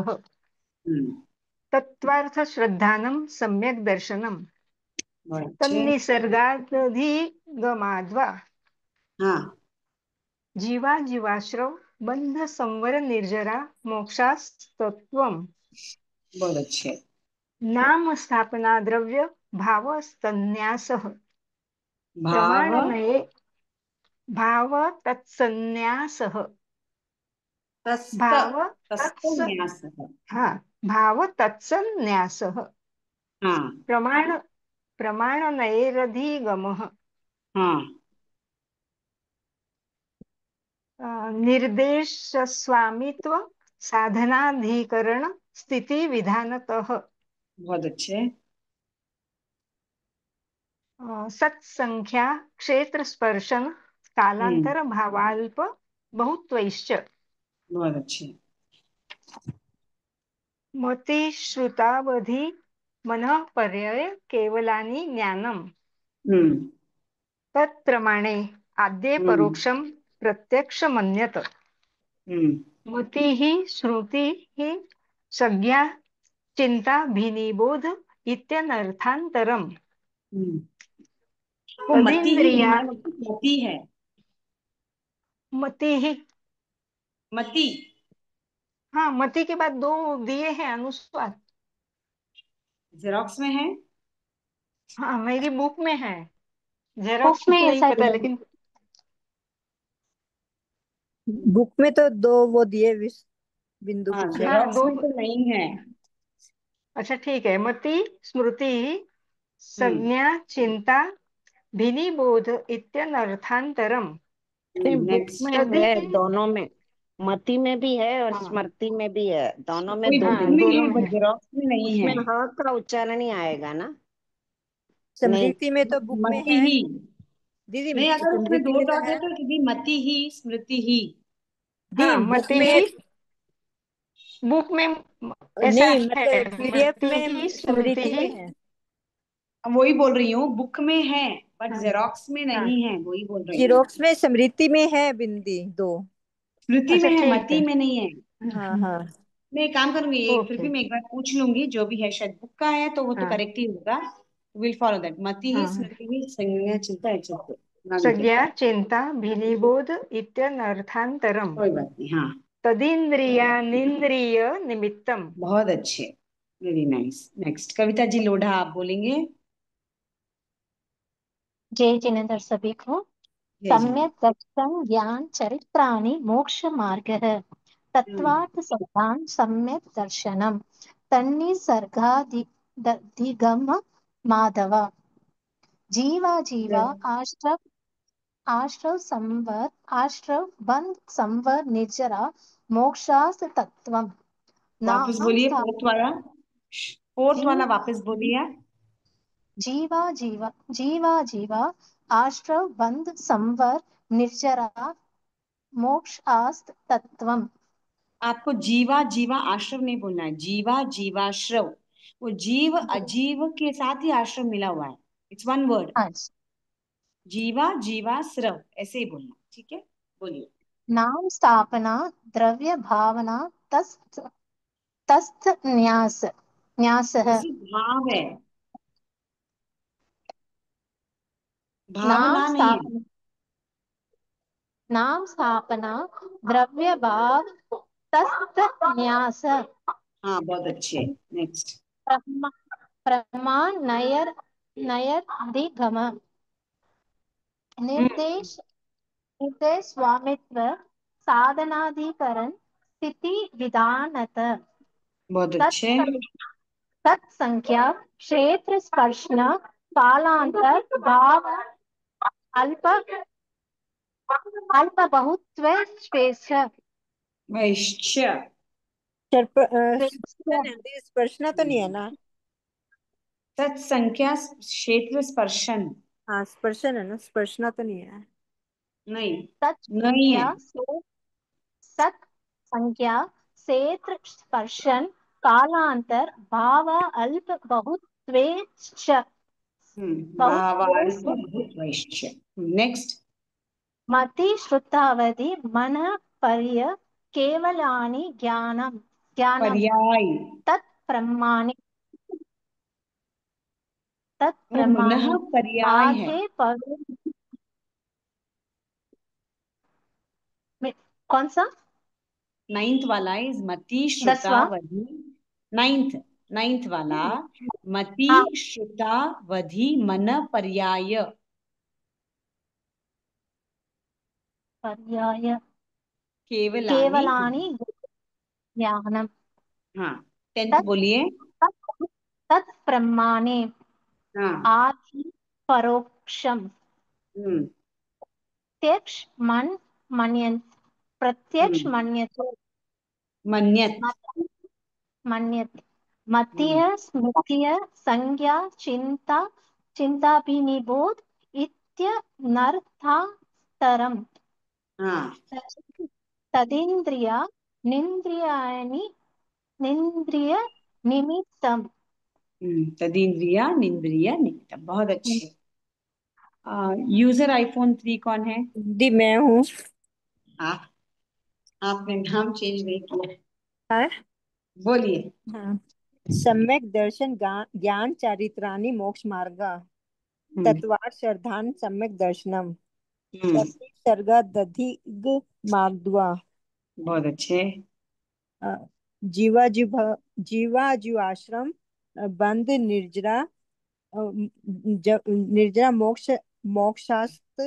तत्वार्थ श्रद्धानम सम्यक दर्शनम बहुत अच्छे। तन्निसर्गादधिगमाद्वा हाँ जीवा जीवाश्रव बंध संवर निर्जरा मोक्षास्तत्वम। बहुत अच्छे। नाम स्थापना द्रव्य भाव संन्यासः भाव प्रमाणमये भाव तत्सन्यासः तस्त भाव तस्त तत्स न्यास। हाँ भाव तत्सन्यासः हाँ प्रमाण प्रमाणनयेरधिगमः हाँ निर्देश स्वामित्व साधनाधिकरण स्थिति विधानतः बहुत अच्छे। सत्संख्या क्षेत्र स्पर्शन कालांतर भावाल्प बहुत्वैश्च बहुत अच्छे। मति श्रुतावधि मनः पर्यय केवलानि ज्ञानम हम्म तत्प्रमाणे आद्ये हम्म परोक्षम प्रत्यक्ष मन्यत मति ही श्रुति ही संज्ञा चिंता भिनिबोध इत्यनर्थांतरम वो मति ही तदिन्द्रिया है, मति है। मति ही। मति हाँ मति के बाद दो दिए हैं अनुस्वार। जेरोक्स में है। हाँ मेरी बुक में है, बुक जेरोक्स में नहीं ऐसा पता ही है। लेकिन बुक में तो दो वो दिए बिंदु हाँ पीछे। हाँ जेरोक्स दो। में तो नहीं है। अच्छा ठीक है, मति स्मृति संज्ञा चिंता भिनिबोध इत्यनर्थांतरम नहीं, बुक नेक्स्ट। में तदि है दोनों में। मति में भी है और हाँ स्मृति में भी है, दोनों में कोई दो बुक हाँ में बिंदु दोनों है है। में बट है। जेरोक्स में नहीं उसमें है। ह का उच्चारण ही आएगा ना। नहीं, स्मृति में तो बुक में मति है ही। दीदी। नहीं, अगर उसमें स्मृति दो में तो डॉट है है तो दीदी मति ही स्मृति ही। दी हाँ बुक मति में। ही बुक में ऐसा नहीं है, मतलब पीडीएफ मति में ही स्मृति स्मृति ही। में है। अब वही बोल रही हूँ, बुक में है बट हाँ जेरोक्स में हाँ नहीं है, वही बोल रही हूँ। जीरोक्स में स्मृति में है बिंदी दो। स्मृति अच्छा में है, ठीक मति है। में नहीं है। हाँ हाँ मैं एक काम करूंगी, ये फिर ओके। भी मैं एक बार पूछ लूंगी, जो भी है शायद बुक का है तो वो तो हाँ करेक्ट ही होगा। Will follow that. मति ही हाँ। स्मृति ही संज्ञा चिंता चित्त नाविके। संज्ञा चिंता विनिबोध इत्यनर्थान्तरम् कोई बात नहीं, हाँ। तदिन्द्रियानिन्द्रिय निमित्तम। बहुत अच्छे, very nice. Next Kavita ji Lodha, आप बोलेंगे। जय जिनेन्द्र सभी को। जय जय। सम्यक दर्शन ज्ञान चरित्राणि मोक्ष मार्गः तत्वार्थ सिद्धांत सम्यक दर्शनम तन्निसर्गादिगम माधव जीवा जीवा आश्रव आश्रव संवर आश्रव बंध संवर निर्जरा मोक्षास्त तत्वम वापस नाम बोलिए फोर्थ स्थापना वाला, फोर्थ वाला जीव वापस बोलिए। जीवा जीवा जीवा जीवा आश्रव बंध संवर निर्जरा मोक्षास्त तत्वम। आपको जीवा जीवा आश्रम नहीं बोलना है, जीवा जीवाश्रव। वो जीव अजीव के साथ ही आश्रम मिला हुआ है, इट्स वन वर्ड। अच्छा। जीवा जीवाश्रव ऐसे ही बोलना, ठीक है। बोलिए। नाम स्थापना द्रव्य भावना तस्त तस्थ न्यास न्यासः उसी भाव है, नाम भावना नहीं है। स्थापना नाम स्थापना द्रव्य भाव तस्थ न्यास हाँ बहुत अच्छे। नेक्स्ट। प्रमा प्रमाण नयर नयर दिगम निर्देश निर्देश स्वामित्व साधनाधिकरण स्थिति विधानत बहुत अच्छे। तत्संख्या क्षेत्र स्पर्शना कालांतर भाव अल्प अल्प बहुत्व स्पेस वैश्य। स्पर्शन है, स्पर्शना तो नहीं है ना। तत्संख्या क्षेत्र स्पर्शन। हाँ स्पर्शन है ना, स्पर्शना तो नहीं है। नहीं, नहीं है। तत्संख्या से तत्संख्या क्षेत्र स्पर्शन कालांतर भाव अल्प बहुत्वेश्च भावाल्प बहुत्वेश्च बहुत वैश्य। नेक्स्ट। मति श्रुतावधि मन पर्य केवलानि ज्ञानम ज्ञानम पर्याय। तत्प्रमाणे वो मनः तत्प्रमाणे पर्याय है। आधे पवे कौन सा नाइन्थ वाला इज मति दसवां श्रुतावधि। नाइन्थ, नाइन्थ वाला मति हाँ श्रुतावधि मन पर्याय। पर्याय केवलानि। केवलानि ज्ञानम हाँ। टेंथ तत् बोलिए। तत् तत्प्रमाणे हाँ। आधि परोक्षम हम्म प्रत्यक्ष मन मन्यन् प्रत्यक्ष हम्म। मन्यते मन्यत। मन्यते हम्म। मतीय स्मृतिय संज्ञा चिंता चिंताभिनिबोध इत्यनर्थान्तरम् हाँ। तदिन्द्रिया निन्द्रियाणि निन्द्रिय निमित्तम् तदींद्रिया निंद्रिया निमित्तम। बहुत अच्छे। यूजर आईफोन 3 कौन है? दी मैं हूँ। आप, आपने नाम चेंज नहीं किया। हाँ बोलिए। हाँ। सम्यक दर्शन ज्ञान चारित्राणि मोक्ष मार्गा हम्म तत्वार्थ श्रद्धान सम्यक दर्शनम हम्म। तभी सर्गा दधिग मार्द्वा बहुत अच्छे। जीवा जीव जीवा जीव आश्रम बंद निर्जरा निर्जरा मोक्ष मोक्षास्त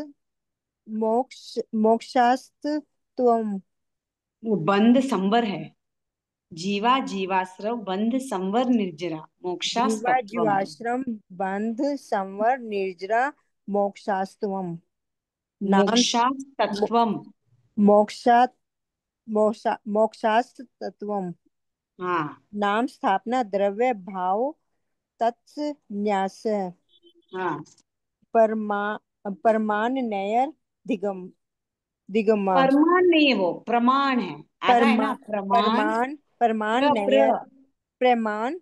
मोक्षास्त त्वम वो बंद संवर है। जीवा जीवाश्रव बंध संवर निर्जरा जीवा मोक्षास्तत्वम। जीवाश्रम बंध संवर निर्जरा मोक्षास्तवम नाम मोक्षास्तत्वम। मोक्षात मोक्षास्त तत्वम हाँ नाम स्थापना द्रव्य भाव तत्स न्यास हाँ। परमा परमान नयर दिगम दिगमा प्रमाण नहीं है, वो प्रमाण है। आधा है परमा ना, प्रमाण। परमान परमान प्र प्र। नयर प्रमाण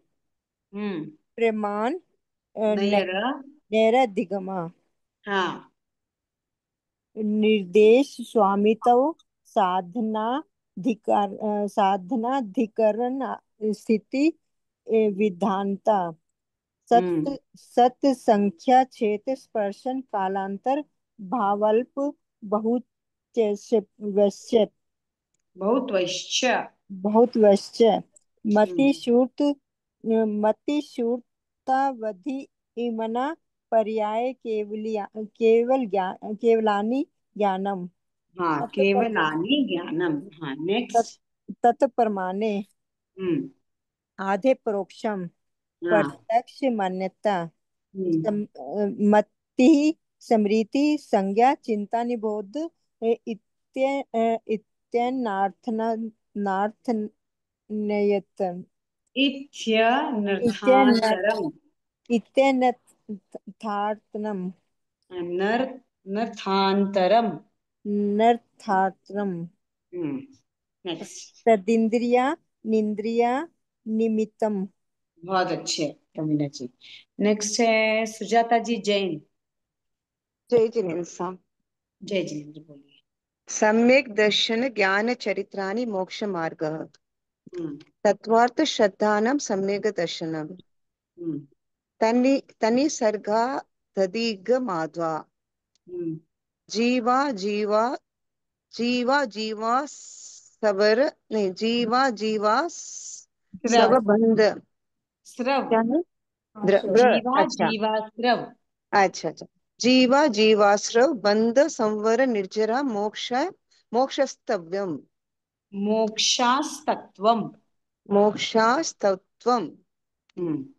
हम्म। प्रमाण नयर। नयर दिगमा हाँ। निर्देश स्वामित्व साधनाधिकरण स्थिति विधानता सत सत संख्या क्षेत्र स्पर्शन कालांतर भावल्प बहुत वैश्य बहुत वैश्य मतिशूर्तावधि इमना पर्याय केवल ज्ञान केवलानि ज्ञानम हाँ, केवलानि ज्ञानम। हाँ, नेक्स्ट। तत्प्रमाणे आधे परोक्षम हाँ। प्रत्यक्ष मान्यता मति स्मृति संज्ञा चिंता निबोध इत्यनर्थान्यतन इत्यनर्थान्तरम्। इत्यनर्थार्थनम नर्थान्तरम्। नेक्स्ट। तदिंद्रिया निंद्रिया निमित्तम। बहुत अच्छे प्रवीणा जी। नेक्स्ट है सुजाता जी जैन। जय जिनेन्द्र साहब। जय जिनेन्द्र, बोलिए। सम्यक दर्शन ज्ञान चरित्राणि मोक्ष मार्ग तत्वार्थ श्रद्धानम सम्यक दर्शनम तनि सर्गा तदीग माध्वा जीवा जीवा जीवा जीवा सवर नहीं जीवा जीवा स्रव बंध स्रव। क्या है जीवा अच्छा जीवा स्रव। अच्छा अच्छा जीवा जीवाश्रव बंध संवर निर्जरा मोक्ष मोक्षस्तव्यम मोक्षास्तत्वम। मोक्षास्तत्वम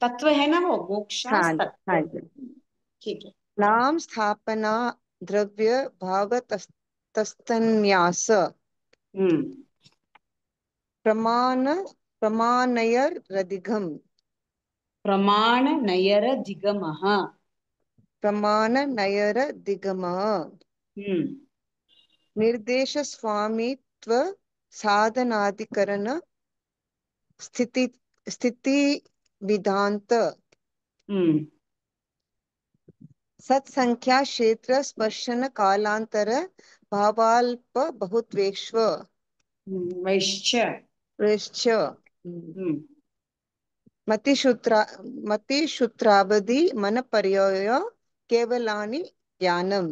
तत्व है ना वो, हाँ मोक्षास्तत्व। हाँ जी। ठीक है। नाम स्थापना द्रव्य भाव तस्तन्यास प्रमाण प्रमाणयर रदिघम प्रमाण नयर दिगमः। प्रमाण नयर दिगम निर्देश स्वामित्व साधनाधिकरण स्थिति स्थिति विधांत सत्संख्या क्षेत्र स्पर्शन कालांतर भावाल्प बहुत्वेश्व वैश्च मतिशूत्रावधि मन पर्याय केवलानि ज्ञानम।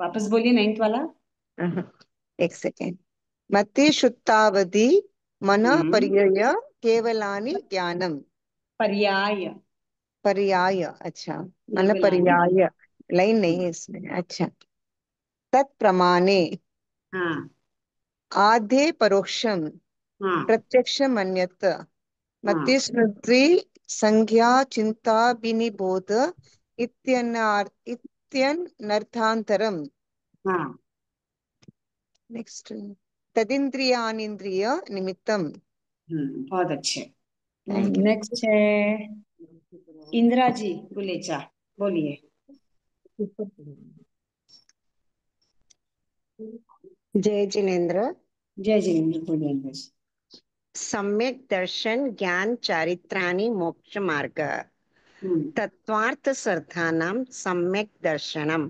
वापस बोलिए 9th वाला। एक सेकेंड। मतिशुद्धावधि मन पर्याय केवलानि ज्ञानम। पर्याय। पर्याय, अच्छा मन पर्याय लाइन नहीं है इसमें। अच्छा तत्प्रमाणे आधे परोक्षम प्रत्यक्ष मन्यत मति स्मृति संज्ञा चिंता विनिबोध इत्यनर्थांतरम। नेक्स्ट तदिंद्रियानिंद्रिय निमित्तम। बहुत अच्छे। नेक्स्ट है इंदिरा जी गुलेचा, बोलिए। जय जिनेन्द्र। जय जिनेन्द्र, बोलिए इंदिरा जी। सम्यक दर्शन ज्ञान चारित्राणि मोक्ष मार्ग तत्वार्थ श्रद्धानां सम्यक दर्शनम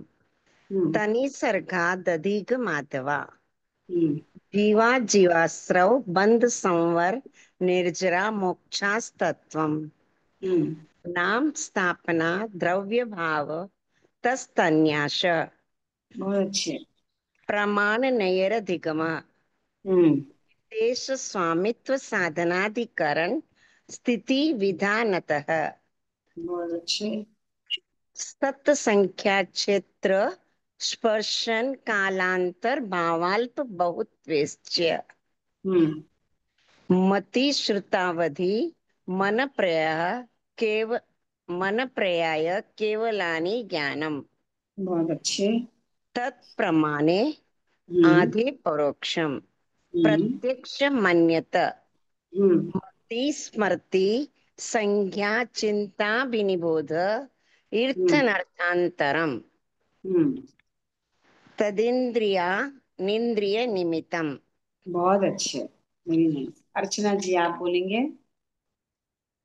तनि सर्गादधिग माधवा जीवा जीवाश्रव बंध संवर निर्जरा मोक्षास्तत्वम नाम स्थापना द्रव्य भाव तस्तन्यास बहुत अच्छे। प्रमाण नयर धिगम देश स्वामित्व साधनाधिकरण स्थिति विधानतः बहुत अच्छे। सत संख्या क्षेत्र स्पर्शन कालांतर भावाल्प बहुत वेश्य मति श्रुतावधि मन प्रयाय केवलानि ज्ञानम। बहुत अच्छे। तत्प्रमाणे आधे परोक्षम प्रत्यक्ष मन्यत मति स्मृति संज्ञा चिंता विनिबोध इर्थनर्थांतरम तदिंद्रिया निंद्रिय निमित्तम। बहुत अच्छे, वेरी नाइस। अर्चना जी आप बोलेंगे।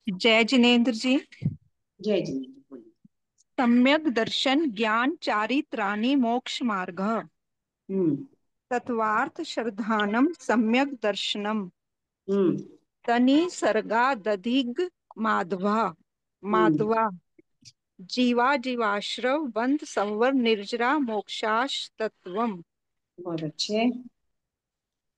जय जिनेन्द्र जी। जय जिनेन्द्र, बोलिए। सम्यक दर्शन ज्ञान चारित्राणि मोक्ष मार्ग। तत्वार्थ श्रद्धानम सम्यक दर्शनम तनि सर्गादधिग माधवा माधवा जीवा जीवाश्रव बंध संवर निर्जरा मोक्षाश तत्वम। बहुत अच्छे।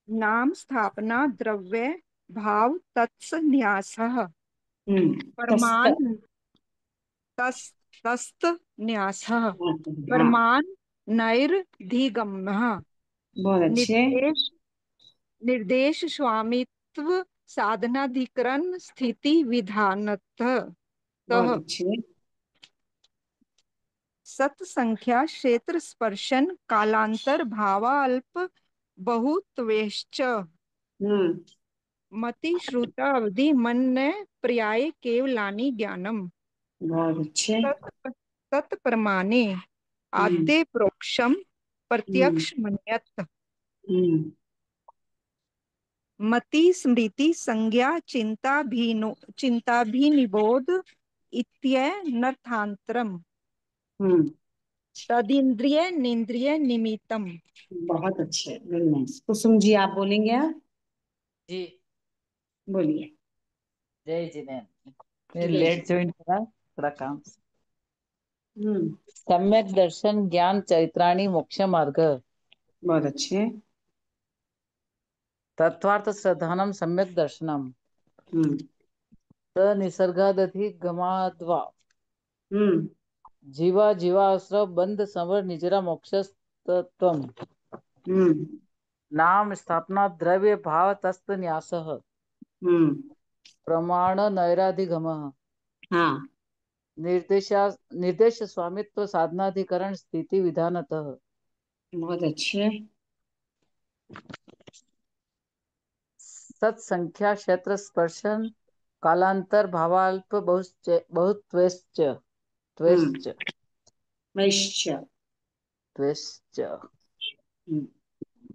नाम स्थापना द्रव्य भाव तत्स न्यासः तस्त परमान तस्त न्यासः हाँ परमान नैर्धिगम्यः बहुत अच्छे। निर्देश निर्देश स्वामित्व साधनाधिकरण स्थिति विधानतः बहुत अच्छे। सत संख्या क्षेत्र स्पर्शन कालांतर भावाल्प बहुत्वेश्च मति श्रुता अवधि मन ने पर्याय केवलानि ज्ञानम। बहुत अच्छे। तत्प्रमाणे आद्य प्रोक्षम प्रत्यक्ष मन्यत मति स्मृति संज्ञा चिंताभिनिबोध इत्यनर्थांतरम तदिंद्रिय निंद्रिय निमित्तम। बहुत अच्छे, वेरी नाइस। कुसुम जी आप बोलेंगे? आप जी बोलिए। जय जिनेन्द्र, मैं लेट ज्वाइन करा, थोड़ा काम। सम्यक दर्शन ज्ञान चरित्राणि मोक्ष मार्ग। बहुत अच्छे। तत्वार्थ श्रद्धानम सम्यक दर्शनम निसर्गादधिगमाद्वा जीवा जीवाश्रव बंध संवर निजरा मोक्षस्तत्वम। नाम स्थापना द्रव्य भाव तस्त न्यासः प्रमाण नैराधिगमः हाँ निर्देश स्वामित्व साधनाधिकरण स्थिति विधानतः। बहुत अच्छे। सत्संख्या क्षेत्र स्पर्शन कालांतर भावाल्प बहुत्वेश्च त्वेश्च त्वेश्च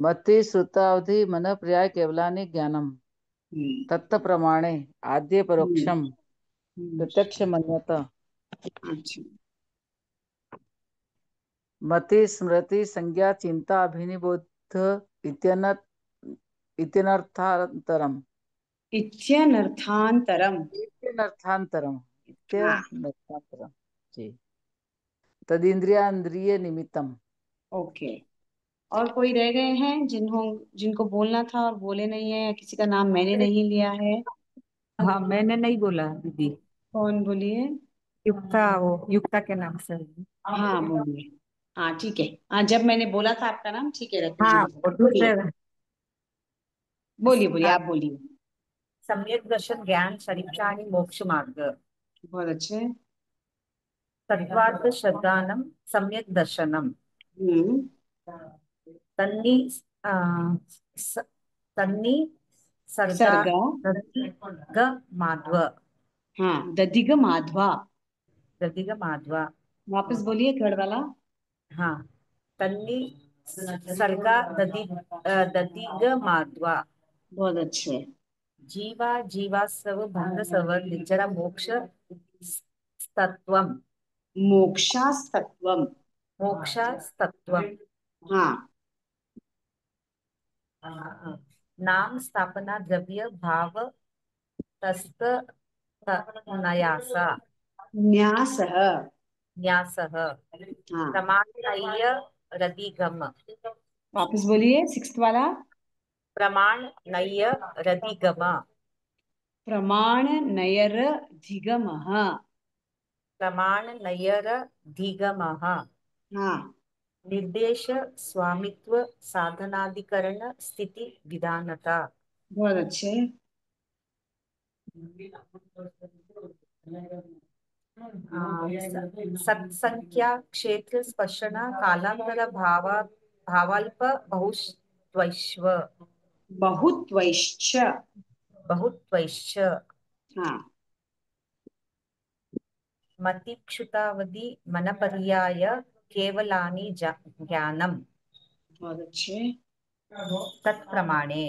मति श्रुतावधि मन पर्याय केवलानि ज्ञानम। तत्त प्रमाणे आद्य परोक्षम प्रत्यक्ष मन्यत मति स्मृति संज्ञा चिंता अभिनिबोध इत्यनर्थांतरम जी तदिंद्रिय निमित्तम। ओके। और कोई रह गए हैं जिनको बोलना था और बोले नहीं है, या किसी का नाम मैंने नहीं लिया है? हाँ मैंने नहीं बोला दीदी। कौन? बोलिए। युक्ता, वो युक्ता के नाम से। हाँ बोलिए। हाँ ठीक है। हाँ जब मैंने बोला था आपका नाम, ठीक है रत्न जी। हाँ और दूसरे बोलिए बोलिए, आप बोलिए। सम्यक दर्शन ज्ञान चरित्राणि मोक्ष मार्ग। बहुत अच्छे। तद्वार्थ श्रद्धानम सम्यक दर्शनम तन्नी तन्नी सर्गा ग माध्व। हाँ दधिग माधवा। दधिग माधवा। वापस बोलिए थर्ड वाला। हाँ तन्नी सर्गा दधिग माधवा। बहुत अच्छे। जीवा जीवा सव बंध सवर निजरा मोक्ष तत्वम। मोक्षास्तत्वम। मोक्षास्तत्वम। हाँ। नाम स्थापना द्रव्य भाव तस्त नयासा न्यासः न्यासः प्रमाणनय्य रदिगम। वापस बोलिए सिक्स्थ वाला। प्रमाण नय्य रदिगम। प्रमाण नयर धिगमः। प्रमाण नयर धिगमः। हाँ। निर्देश स्वामित्व साधनाधिकरण स्थिति विधानता। बहुत अच्छे। सत्संख्या क्षेत्र स्पर्शन कालांतर भावाल्प बहुत्वैश्व। बहुत्वैश्च। बहुत्वैश्च। हाँ। मतिक्षुतावधि मनपर्याय केवलानि ज्ञानम। बहुत अच्छे। तत्प्रमाणे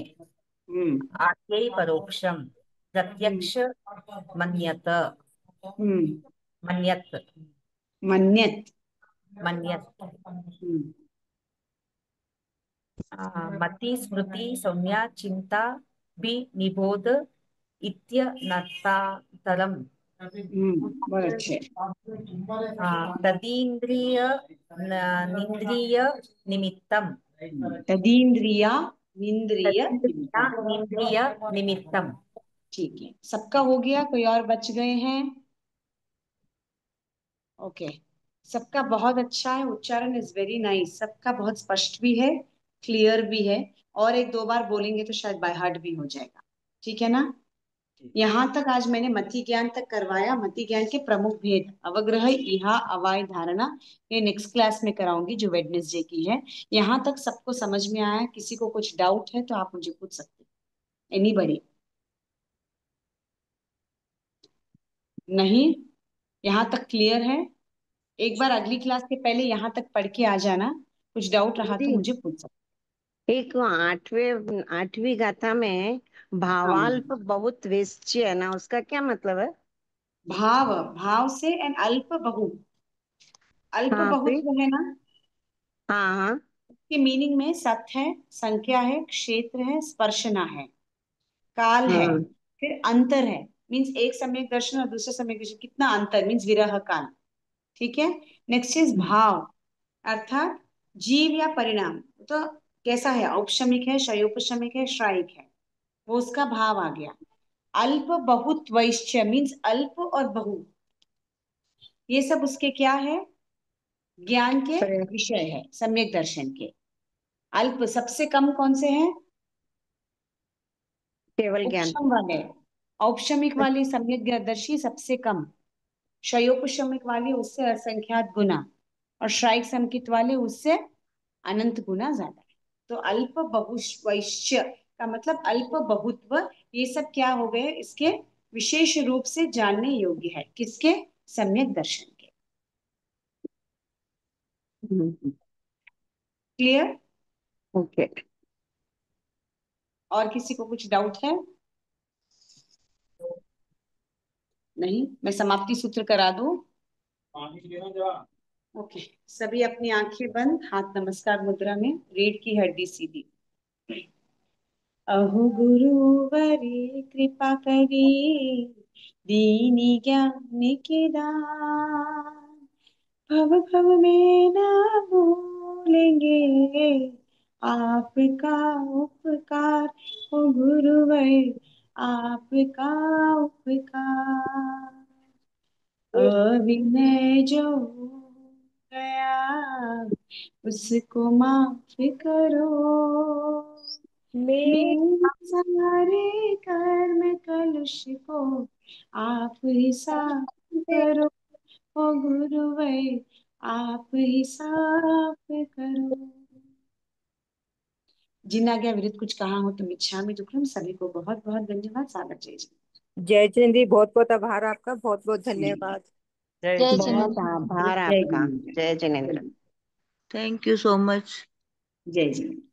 आद्यै परोक्षम प्रत्यक्ष मन्यत। मन्यत। मन्यत। मति स्मृति सौम्या चिंता भी निबोध इत्यनर्थातरम्। बहुत अच्छे। तदीन्द्रिय निन्द्रिय निमित्तम। तदीन्द्रिया निन्द्रिय निन्द्रिय निमित्तम। ठीक है, सबका हो गया, कोई और बच गए हैं? ओके, सबका बहुत अच्छा है, उच्चारण इज वेरी नाइस, सबका बहुत स्पष्ट भी है, क्लियर भी है, और एक दो बार बोलेंगे तो शायद बाय हार्ट भी हो जाएगा। ठीक है ना? यहाँ तक आज मैंने मति ज्ञान तक करवाया। मति ज्ञान के प्रमुख भेद, अवग्रह, इहा, अवाय, धारणा, ये नेक्स्ट क्लास में कराऊंगी जो वेडनेसडे की है। यहाँ तक सबको समझ में आया? किसी को कुछ डाउट है तो आप मुझे पूछ सकते हैं। एनीबडी? नहीं? यहाँ तक क्लियर है? एक बार अगली क्लास के पहले यहाँ तक पढ़ के आ जाना, कुछ डाउट रहा तो दीदी, मुझे पूछ सकते। एक आठवीं गाथा में भावाल्प बहुत वेश्य है ना, उसका क्या मतलब है? भाव, भाव से एंड अल्प बहु। अल्प हाँ बहुत फिर? जो है ना, हाँ हाँ। उसके मीनिंग में सत है, संख्या है, क्षेत्र है, स्पर्शना है, काल है, हाँ। फिर अंतर है। मीन्स एक सम्यक दर्शन और दूसरे सम्यक दर्शन, कितना अंतर, मीन्स विरह काल। ठीक है। नेक्स्ट इज भाव, अर्थात जीव या परिणाम। तो कैसा है? औपशमिक है, शयोपशमिक है, श्रायिक है, वो उसका भाव आ गया। अल्प बहुत वैश्य, मीन्स अल्प और बहु, ये सब उसके क्या है? ज्ञान के विषय है, सम्यक दर्शन के। अल्प सबसे कम कौन से हैं? केवल ज्ञान। उपशम वाले। औपशमिक वाली सम्यक दर्शी सबसे कम, शयोपशमिक वाली उससे असंख्यात गुना, और श्राइक संकित वाले उससे अनंत गुना ज्यादा है। तो अल्प बहुवैश्य का मतलब अल्प बहुत्व, ये सब क्या हो गए? इसके विशेष रूप से जानने योग्य है, किसके? सम्यक दर्शन के। क्लियर? ओके। और किसी को कुछ डाउट है? नहीं? मैं समाप्ति सूत्र करा दूं? ओके, सभी अपनी आंखें बंद, हाथ नमस्कार मुद्रा में, रीढ़ की हड्डी सीधी। अहो गुरुवरी कृपा करी, दीनी ज्ञान के दान, भव भव में ना भूलेंगे आपका उपकार, ओ गुरुवर आपका उपकार। अविनय जो गया उसको माफ करो, मेरे सारे कर्म कलुष को आप ही साफ करो, ओ गुरुवर आप ही साफ करो। जिन आज्ञा विरुद्ध कुछ कहा हो तो मिच्छामि दुक्कडम। सभी को बहुत बहुत धन्यवाद। सागर जय जी। जय जिनेन्द्र, बहुत बहुत आभार आपका, बहुत बहुत धन्यवाद। जय बहुत जिनेन्द्र। आभार जय आपका। जिनेन्द्र। जय Jinendra. Thank you so much. जय जिनेन्द्र।